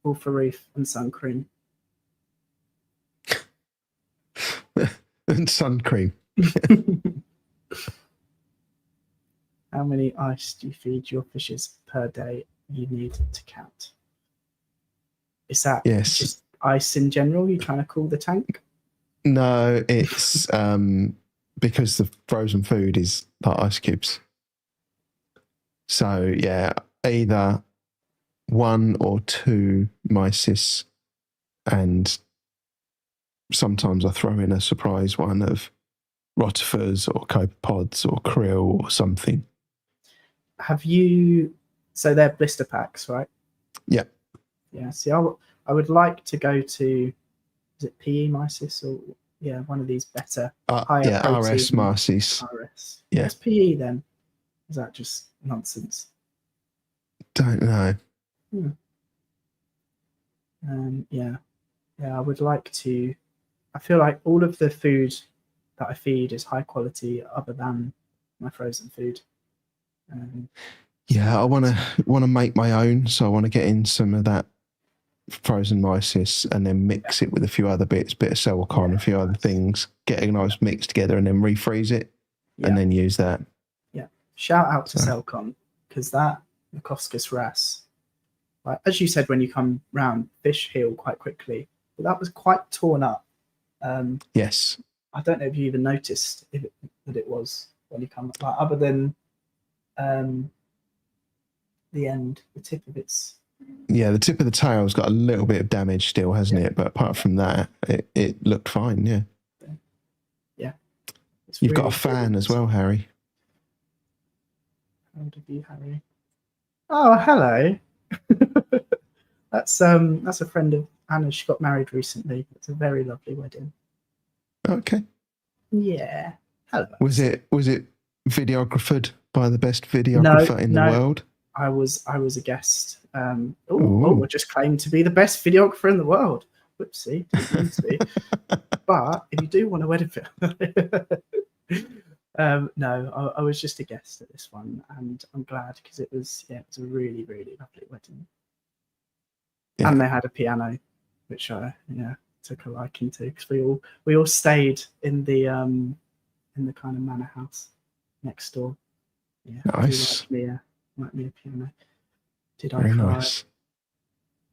All for reef and sun cream. And sun cream. How many ice do you feed your fishes per day you need to count? Is that just ice in general? You're trying to cool the tank? No, it's because the frozen food is like ice cubes. So, yeah, either 1 or 2 mysis, and sometimes I throw in a surprise one of rotifers or copepods or krill or something. So they're blister packs, right? Yeah. Yeah, see, I would like to go to, is it PE mysis or, one of these better, higher protein. RS mysis. RS. Yeah. What's PE then? Is that just nonsense? Don't know. I would like to. I feel like all of the food that I feed is high quality, other than my frozen food. I want to make my own, so I want to get in some of that frozen mysis and then mix it with a few other bits, bit of Celcon, a few other things, get a nice mix together and then refreeze it and then use that. Yeah. Shout out to Celcon, because that Mycoscus wrasse, like, as you said, when you come round, fish heal quite quickly, but that was quite torn up. Yes. I don't know if you even noticed that it was when you come, like, other than the end, the tip of its. Yeah, the tip of the tail's got a little bit of damage still, hasn't it? But apart from that, it looked fine, yeah. Yeah. You've got a fan as well, Harry. How old are you, Harry? Oh, hello. That's a friend of Anna's. She got married recently. It's a very lovely wedding. Okay. Yeah. Hello. Was it videographed by the best videographer in the world? I was a guest. I just claimed to be the best videographer in the world. Whoopsie, didn't mean to be. But if you do want a wedding film, no, I was just a guest at this one, and I'm glad, because it was a really, really lovely wedding. Yeah. And they had a piano, which I took a liking to, because we all stayed in the kind of manor house next door. Yeah, nice. Like me a piano. Did I Very cry? Nice.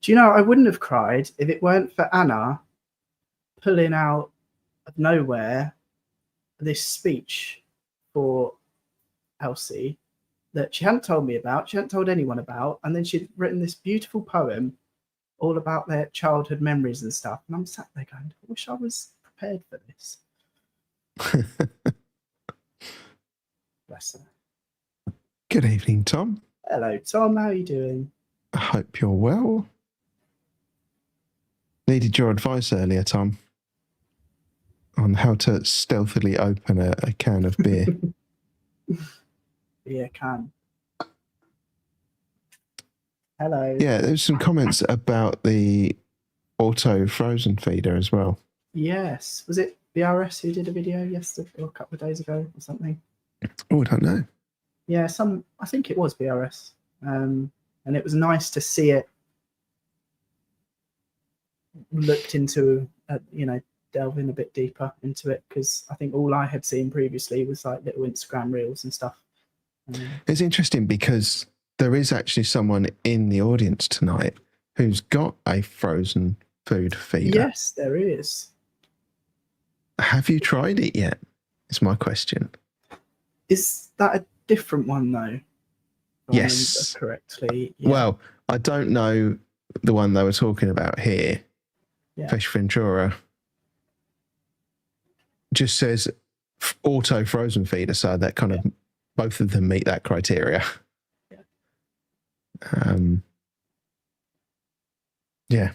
Do you know, I wouldn't have cried if it weren't for Anna pulling out of nowhere this speech for Elsie that she hadn't told me about, she hadn't told anyone about, and then she'd written this beautiful poem all about their childhood memories and stuff. And I'm sat there going, I wish I was prepared for this. Bless her. Good evening, Tom. Hello, Tom. How are you doing? I hope you're well. Needed your advice earlier, Tom, on how to stealthily open a can of beer. Beer can. Hello. Yeah, there's some comments about the auto frozen feeder as well. Yes. Was it BRS who did a video yesterday or a couple of days ago or something? Oh, I don't know. Yeah, I think it was BRS. And it was nice to see it looked into, delve in a bit deeper into it, because I think all I had seen previously was like little Instagram reels and stuff. It's interesting because there is actually someone in the audience tonight who's got a frozen food feeder. Yes, there is. Have you tried it yet? Is my question. Is that a different one though? Yes. Correctly. Yeah. Well, I don't know the one they were talking about here. Yeah. Fish Ventura. just says auto frozen feeder, so that kind of both of them meet that criteria. Yeah.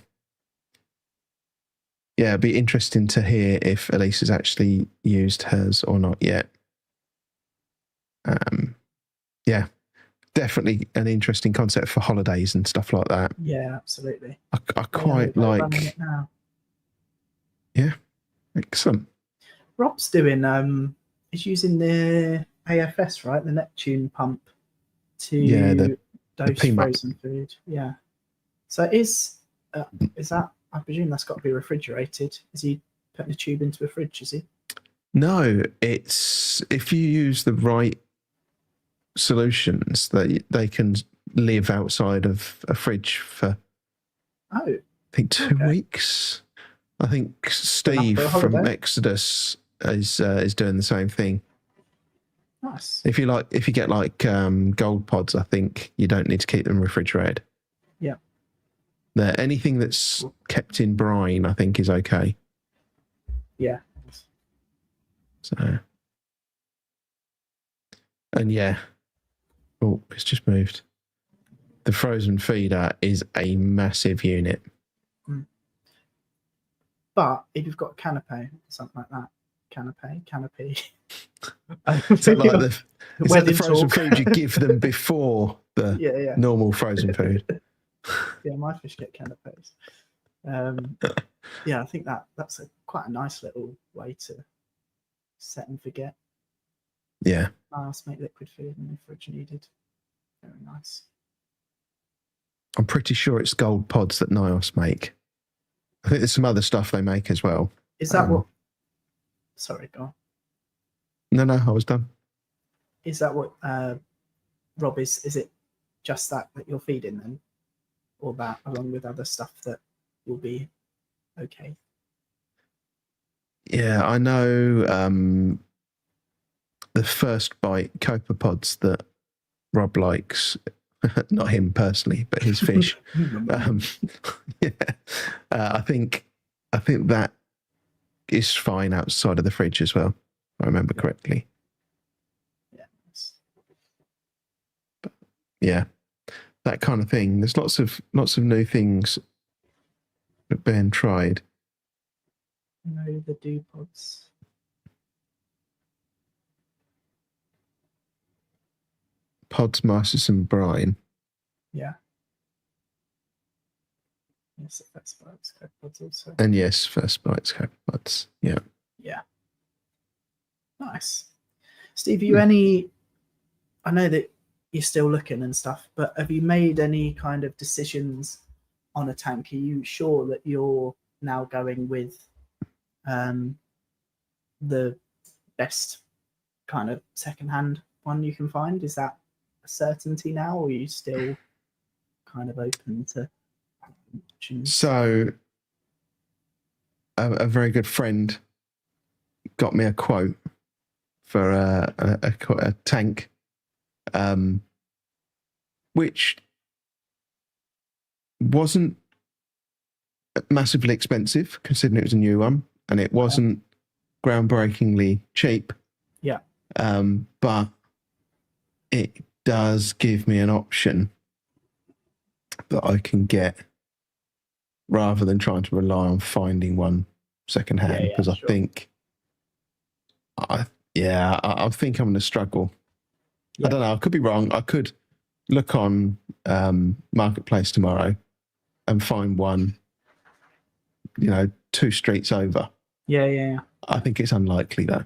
Yeah, it'd be interesting to hear if Elise has actually used hers or not yet. Yeah, definitely an interesting concept for holidays and stuff like that. Yeah, absolutely. I quite like it now. Yeah, excellent. Rob's doing he's using the AFS, right? The Neptune pump to dose frozen food. Yeah. So is that, I presume that's got to be refrigerated. Is he putting a tube into a fridge, is he? No, it's if you use the right solutions, they can live outside of a fridge for I think 2 weeks. I think Steve from Exodus is doing the same thing. Nice. If you get like gold pods, I think you don't need to keep them refrigerated. Yeah. Anything that's kept in brine, I think, is okay. Yeah. So, and yeah. Oh, it's just moved. The frozen feeder is a massive unit. But if you've got a canopy, something like that, canopy. Is that like the frozen food you give them before the normal frozen food? Yeah, my fish get canopies. Yeah, I think that's quite a nice little way to set and forget. Yeah. Make liquid food in the fridge needed. Very nice. I'm pretty sure it's gold pods that Nios make. I think there's some other stuff they make as well. Is that what? Sorry, go on. No, I was done. Is that what Rob is? Is it just that you're feeding them, or that along with other stuff that will be okay? Yeah, I know the first bite copepods that Rob likes. Not him personally, but his fish. I think that is fine outside of the fridge as well, if I remember correctly. Yeah. But yeah, that kind of thing. There's lots of new things that Ben tried. No, the dew pods. Pods, mysis, and brine. Yeah. Yes, first bites, copepods also. And yes, first bites, copepods. Yeah. Yeah. Nice. Steve, I know that you're still looking and stuff, but have you made any kind of decisions on a tank? Are you sure that you're now going with the best kind of secondhand one you can find? Is that a certainty now, or are you still kind of open to options? So a very good friend got me a quote for a tank, which wasn't massively expensive considering it was a new one, and it wasn't groundbreakingly cheap. Yeah. But it does give me an option that I can get rather than trying to rely on finding one secondhand, because I think I think I'm going to struggle. I don't know. I could be wrong. I could look on Marketplace tomorrow and find one, 2 streets over. Yeah. I think it's unlikely though.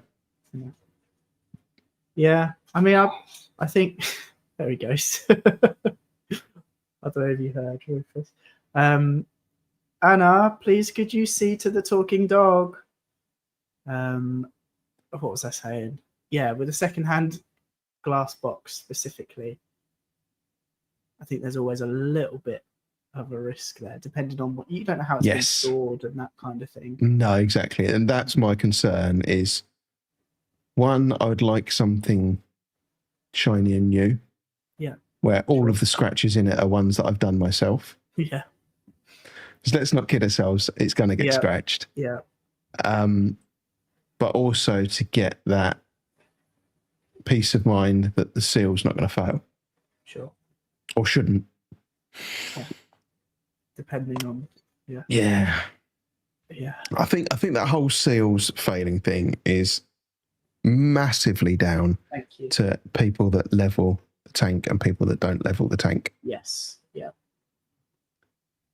Yeah. I mean, I think there he goes. I don't know if you heard Rufus. Anna, please could you see to the talking dog? What was I saying? Yeah, with a secondhand glass box specifically, I think there's always a little bit of a risk there, depending on what you don't know how it's been stored and that kind of thing. No, exactly. And that's my concern is, one, I would like something shiny and new. Yeah. Where all of the scratches in it are ones that I've done myself. Yeah. So let's not kid ourselves. It's going to get scratched. Yeah. but also to get that peace of mind that the seal's not going to fail. Sure. Or shouldn't. Yeah. Depending on, Yeah. Yeah. I think that whole seals failing thing is massively down Thank you. to people that level the tank and people that don't level the tank. Yes. Yeah.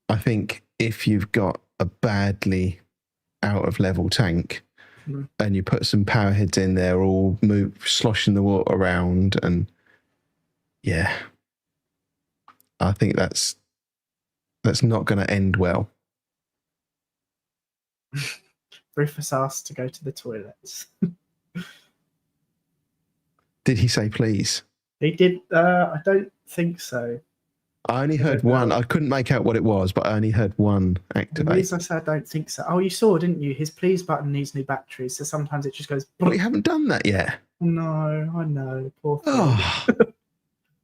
I think if you've got a badly out of level tank and you put some power heads in there, all sloshing the water around, and I think that's not going to end well. Rufus asked to go to the toilets. Did he say please? He did. I don't think so. I only heard one. I couldn't make out what it was, but I only heard one activate. The reason I said I don't think so. Oh, you saw, didn't you? His please button needs new batteries, so sometimes it just goes. But we haven't done that yet. No, I know. Poor thing. Oh.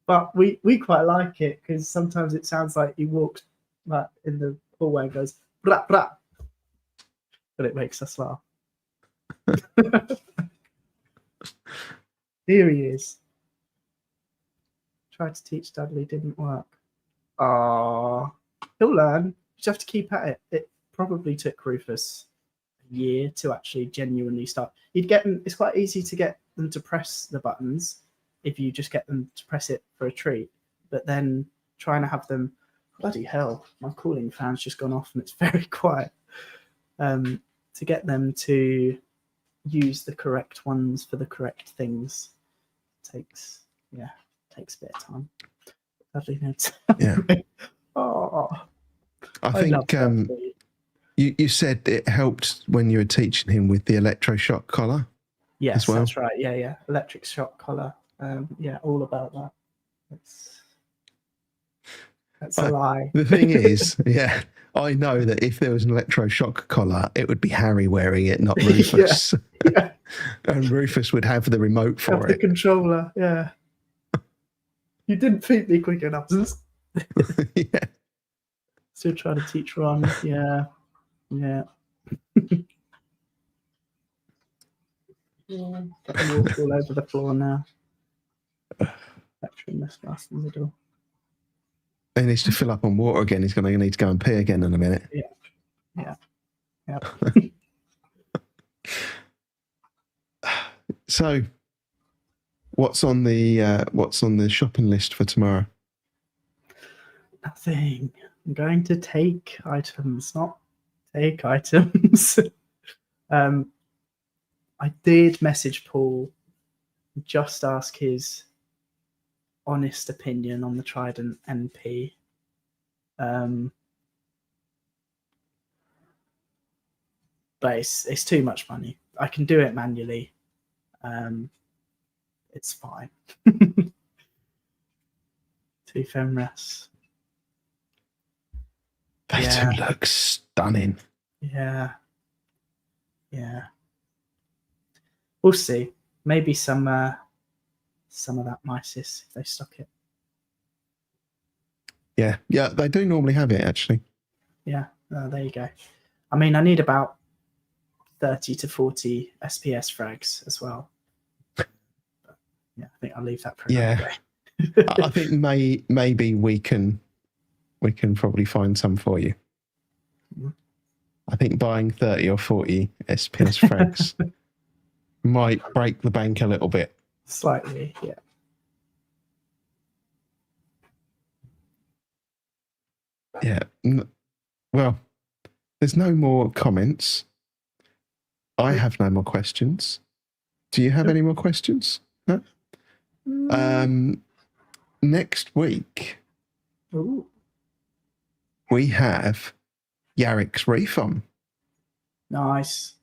But we quite like it because sometimes it sounds like he walks like in the hallway and goes blah blah, but it makes us laugh. Here he is. Tried to teach Dudley, didn't work. Ah, he'll learn. You just have to keep at it. It probably took Rufus a year to actually genuinely start. You'd get them. It's quite easy to get them to press the buttons if you just get them to press it for a treat. But then trying to have them, bloody hell, my cooling fan's just gone off and it's very quiet. To get them to use the correct ones for the correct things takes a bit of time. Lovely notes. Yeah. Oh, I think you said it helped when you were teaching him with the electroshock collar. Yes, as well. That's right. Yeah. Electric shock collar. All about that. That's a lie. The thing is, I know that if there was an electroshock collar, it would be Harry wearing it, not Rufus. Yeah. And Rufus would have the remote for The it. controller, yeah. You didn't feed me quick enough. Yeah. Still trying to teach Ron. Yeah. Getting water all over the floor now. Battery mess glass in the middle. He needs to fill up on water again. He's going to need to go and pee again in a minute. Yeah. So, what's on the shopping list for tomorrow? Nothing. I'm going to take items, not take items. I did message Paul, just ask his honest opinion on the Trident NP. But it's too much money. I can do it manually. It's fine. 2 femres. They do look stunning. Yeah. We'll see. Maybe some of that mysis if they stock it. Yeah, they do normally have it actually. Yeah, there you go. I mean, I need about 30 to 40 SPS frags as well. But, I think I'll leave that for another day. I think maybe we can probably find some for you. I think buying 30 or 40 SPS frags might break the bank a little bit. Slightly, yeah. Yeah. Well, there's no more comments. I have no more questions. Do you have any more questions? No? Next week, we have Yarrick's Reef on. Nice.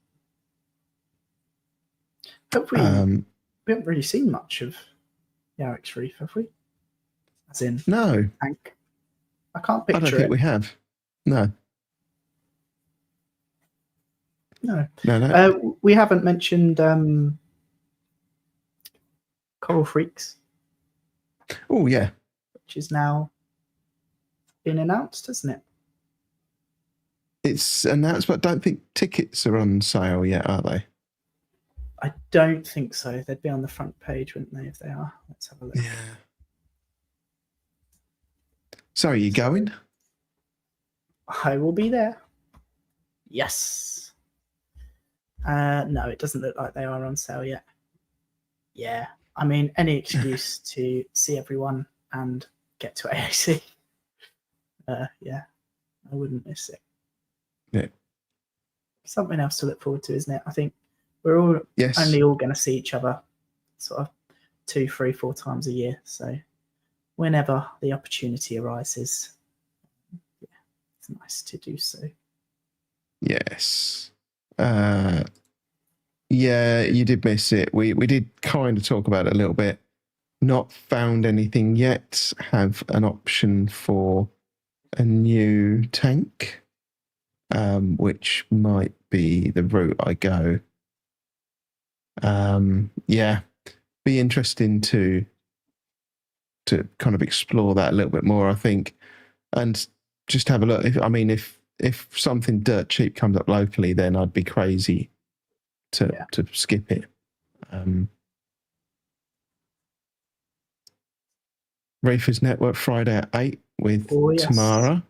Have we haven't really seen much of Yarrick's Reef, have we? As in, no. Tank. I can't picture it. I don't think we have. No. No. We haven't mentioned Coral Freaks. Oh, yeah. Which is now been announced, hasn't it? It's announced, but I don't think tickets are on sale yet, are they? I don't think so. They'd be on the front page, wouldn't they, if they are? Let's have a look. Yeah. So are you going? I will be there. Yes. No, it doesn't look like they are on sale yet. Yeah. I mean, any excuse to see everyone and get to AAC. Yeah, I wouldn't miss it. Yeah. Something else to look forward to, isn't it? I think we're all only all going to see each other sort of 2, 3, 4 times a year. So whenever the opportunity arises, yeah, it's nice to do so. Yes. Yeah, you did miss it. We did kind of talk about it a little bit. Not found anything yet. Have an option for a new tank, which might be the route I go. Yeah, be interesting to kind of explore that a little bit more, I think, and just have a look. If something dirt cheap comes up locally, then I'd be crazy to skip it. Reefers Network Friday at 8 with Tamara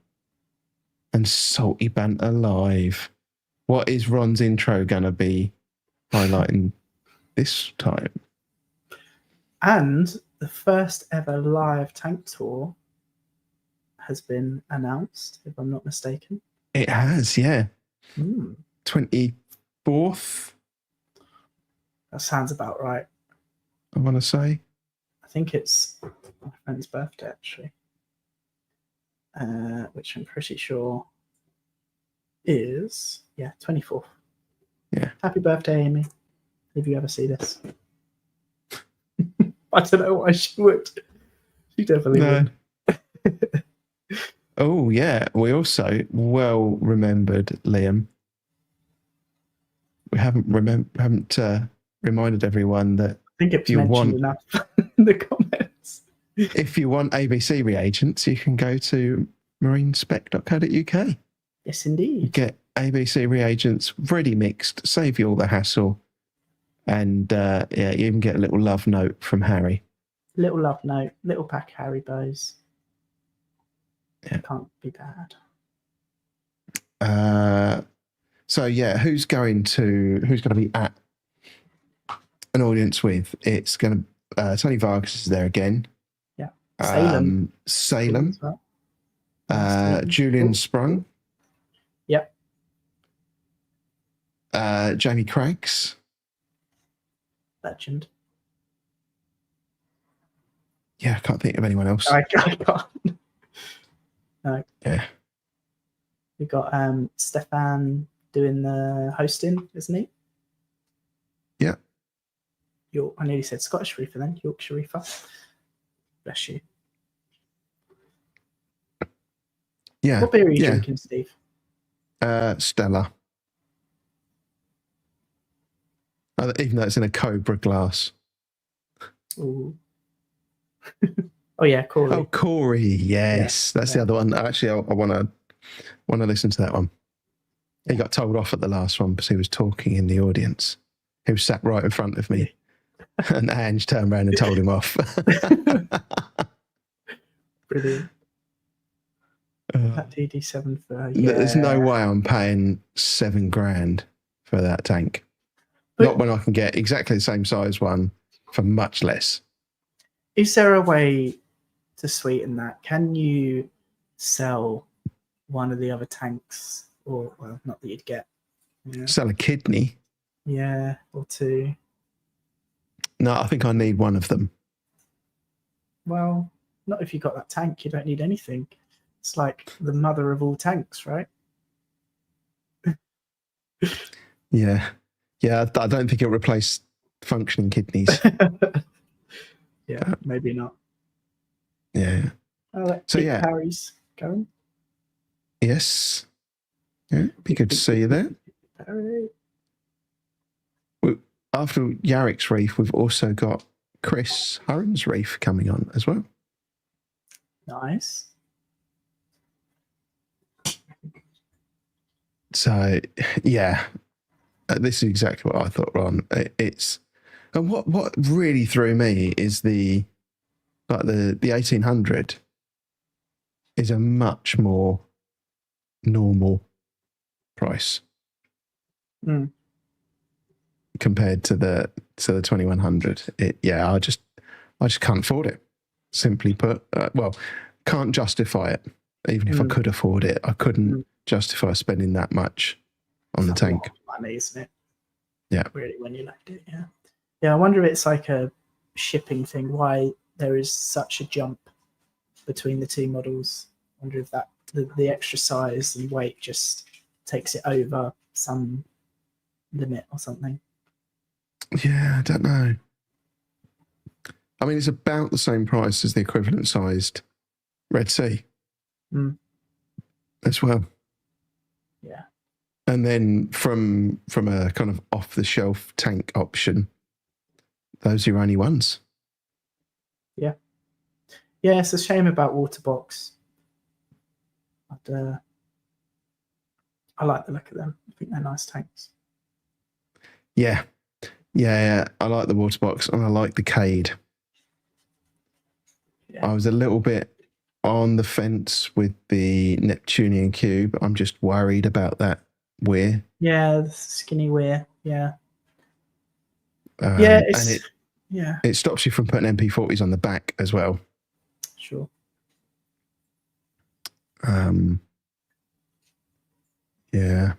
and Salty Banter Live. What is Ron's intro going to be highlighting this time? And the first ever live tank tour has been announced, if I'm not mistaken. It has, yeah. 24th? That sounds about right. I want to say. I think it's my friend's birthday, actually. Which I'm pretty sure is, 24th. Yeah. Happy birthday, Amy. If you ever see this. I don't know why she would. She definitely would. Oh, yeah. We also well remembered, Liam. We haven't reminded everyone that I think it's mentioned enough in the comments. If you want ABC reagents, you can go to marinespec.co.uk. Yes, indeed. Get ABC reagents ready mixed, save you all the hassle. And you even get a little love note from Harry. Little love note, little pack Harry bows. Yeah. Can't be bad. So yeah, who's going to be at an audience with? It's going to Tony Vargas is there again. Yeah. Salem. Well. Julian Sprung. Yep. Jamie Craigs. Legend. Yeah, I can't think of anyone else. I can't. No. Yeah. We got Stefan doing the hosting, isn't he? Yeah. I nearly said Scottish Reefer then. Yorkshire Reefer. Bless you. Yeah. What beer are you drinking, Steve? Stella. Even though it's in a Cobra glass. Ooh. Oh yeah, Corey. Oh, Corey. Yes, that's the other one. Actually, I want to listen to that one. He got told off at the last one because he was talking in the audience. He was sat right in front of me, and Ange turned around and told him off. Brilliant. That DD7 for There's no way I'm paying $7,000 for that tank. Not when I can get exactly the same size one for much less. Is there a way to sweeten that? Can you sell one of the other tanks, or well, not that you'd get? Sell a kidney? Yeah, or two. No, I think I need one of them. Well, not if you got that tank. You don't need anything. It's like the mother of all tanks, right? Yeah. I don't think it'll replace functioning kidneys. Yeah, maybe not. Yeah. So Harry's going. Yes. Yeah, be good to see you there. Harry. After Yarrick's Reef, we've also got Chris Hurren's Reef coming on as well. Nice. So, yeah. this is exactly what I thought, Ron. It's and what really threw me is the 1800 is a much more normal price compared to the 2100. I just can't afford it. Simply put, can't justify it. Even if I could afford it, I couldn't justify spending that much on the tank. A lot of money, isn't it? Yeah. Really, when you looked at it, yeah. Yeah, I wonder if it's like a shipping thing, why there is such a jump between the two models. I wonder if that the extra size and weight just takes it over some limit or something. Yeah, I don't know. I mean, it's about the same price as the equivalent sized Red Sea as well. Yeah. And then from a kind of off the shelf tank option, those are your only ones. Yeah. Yeah, it's a shame about Waterbox. But I like the look of them. I think they're nice tanks. Yeah. I like the Waterbox and I like the Cade. Yeah. I was a little bit on the fence with the Neptunian cube. I'm just worried about that weir. Yeah, the skinny weir. Yeah. It stops you from putting MP40s on the back as well. Sure. Yeah.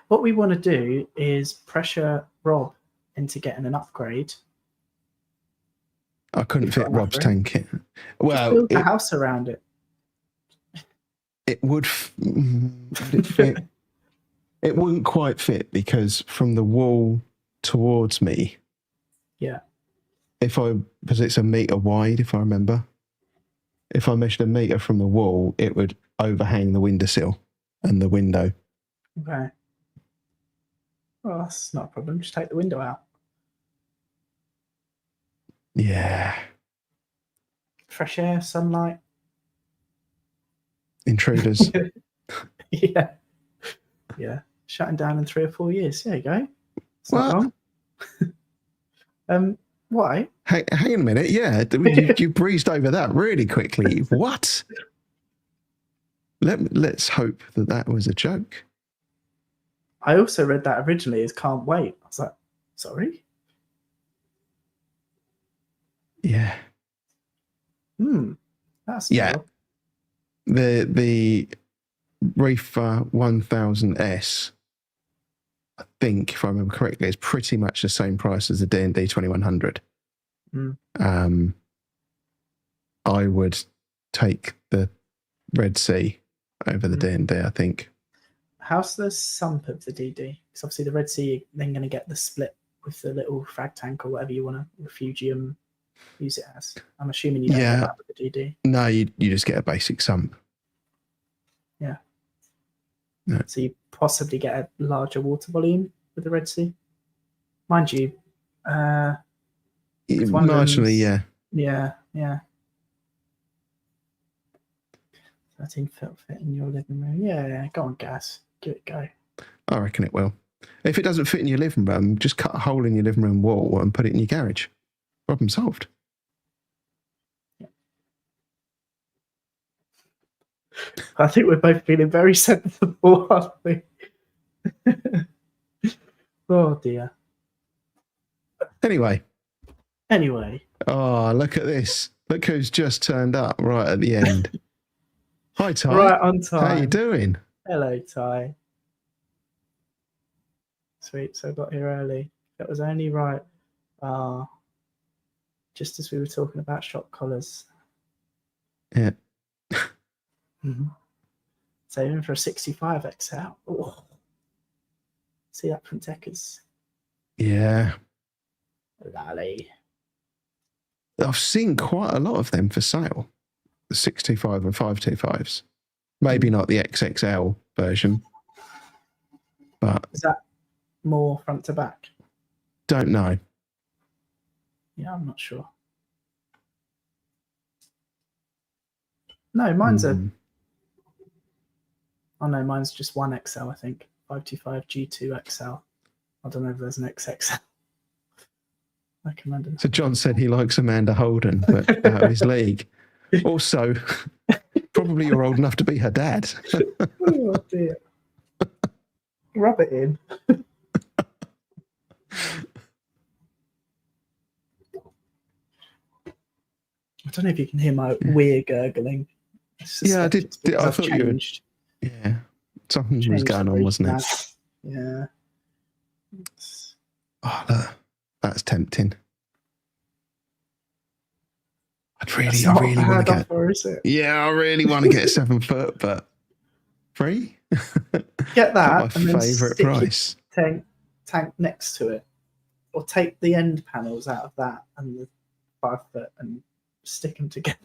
What we want to do is pressure Rob into getting an upgrade. I couldn't fit Rob's tank in. Well, build a house around it. It would it fit? It wouldn't quite fit because from the wall towards me. Yeah. Because it's a metre wide, if I remember. If I measured a metre from the wall, it would overhang the windowsill and the window. Okay. Well, that's not a problem. Just take the window out. Yeah. Fresh air, sunlight. Intruders. Yeah. Shutting down in 3 or 4 years. There you go. It's not wrong. Why? Hang on a minute. Yeah, you breezed over that really quickly. What? Let's hope that was a joke. I also read that originally as can't wait. I was like, sorry? Yeah. That's cool. The Reefer 1000S, I think, if I remember correctly, is pretty much the same price as the D&D 2100. I would take the Red Sea over the D&D, I think. How's the sump of the DD? Because obviously the Red Sea, you're then going to get the split with the little frag tank or whatever you want to refugium use it as. I'm assuming you don't get that with the DD. No, you just get a basic sump. Yeah. No. So you possibly get a larger water volume with the Red Sea. Mind you, marginally, yeah. Yeah. 13 foot fit in your living room. Yeah, go on, Gaz. Give it a go. I reckon it will. If it doesn't fit in your living room, just cut a hole in your living room wall and put it in your garage. Problem solved. Yeah. I think we're both feeling very sensible, aren't we? Oh, dear. Anyway. Oh, look at this. Look who's just turned up right at the end. Hi, Ty. Right on time. How you doing? Hello, Ty. Sweet. So I got here early. That was only right. Just as we were talking about shock collars. Yeah. So even for a 65 XL. Oh. See that from Deckers? Yeah. Lally. I've seen quite a lot of them for sale. The 625 and 525s. Maybe not the XXL version. But is that more front to back? Don't know. Yeah, I'm not sure. No, mine's a... Oh no, mine's just one XL, I think. 525 G2 XL. I don't know if there's an XXL. I can imagine. So John said he likes Amanda Holden, but out of his league. Also, probably you're old enough to be her dad. Oh dear. Rub it in. I don't know if you can hear my weird gurgling. Yeah, I did. I thought changed. you were. Yeah, something was Changed going on, wasn't it? Yeah. Oh, look, that's tempting. I really want to get. Offer, is it? Yeah, I really want to get 7 foot, but free. Get that. My favourite price. Tank next to it, or take the end panels out of that and the 5 foot and stick them together.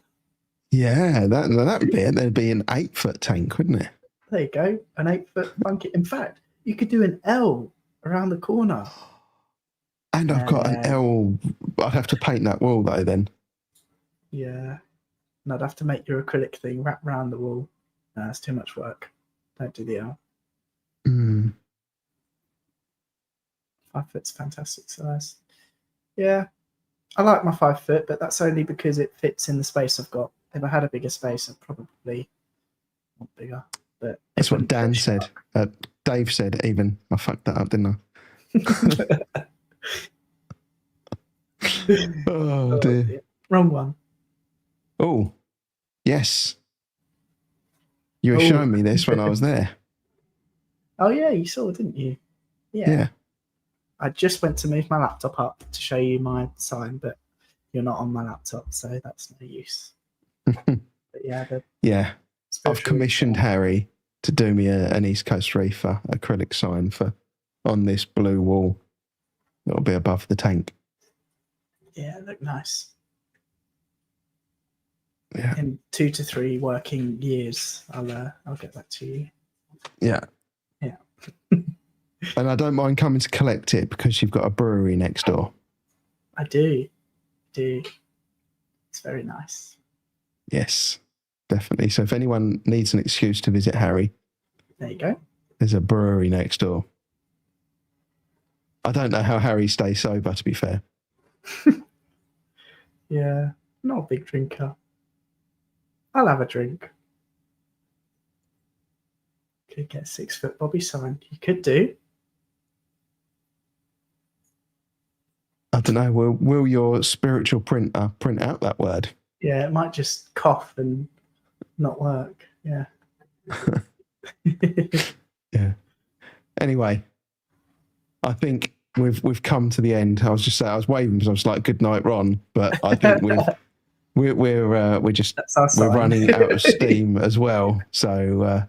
Yeah, that would be it. There'd be an 8 foot tank, wouldn't it? There you go, an 8 foot bunker. In fact, you could do an L around the corner. And I've got an L. I'd have to paint that wall though. Then. Yeah, and I'd have to make your acrylic thing wrap around the wall. No, that's too much work. Don't do the L. 5 foot's fantastic size. Yeah, I like my 5 foot, but that's only because it fits in the space I've got. If I had a bigger space, I'd probably want bigger. But that's what Dan said. Dave said even. I fucked that up, didn't I? Oh dear. Wrong one. Oh, yes. You were showing me this when I was there. Oh yeah, you saw, didn't you? Yeah. I just went to move my laptop up to show you my sign, but you're not on my laptop, so that's no use. But yeah, I've commissioned Harry to do me an East Coast Reefer acrylic sign on this blue wall. It'll be above the tank. Yeah, look nice. Yeah. In 2 to 3 working years, I'll get that to you. Yeah. Yeah. And I don't mind coming to collect it because you've got a brewery next door. I do. It's very nice. Yes, definitely. So if anyone needs an excuse to visit Harry, there you go. There's a brewery next door. I don't know how Harry stays sober, to be fair. Yeah, not a big drinker. I'll have a drink. Could get a 6 foot Bobby sign. You could do. I don't know. Will your spiritual printer print out that word? Yeah, it might just cough and not work. Yeah. Yeah. Anyway, I think we've come to the end. I was waving because I was like, "Good night, Ron," but I think we're running out of steam as well. So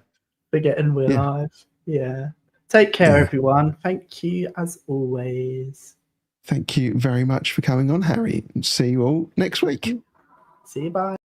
forgetting we're live. Yeah. Take care, everyone. Thank you as always. Thank you very much for coming on, Harry. See you all next week. See you. Bye.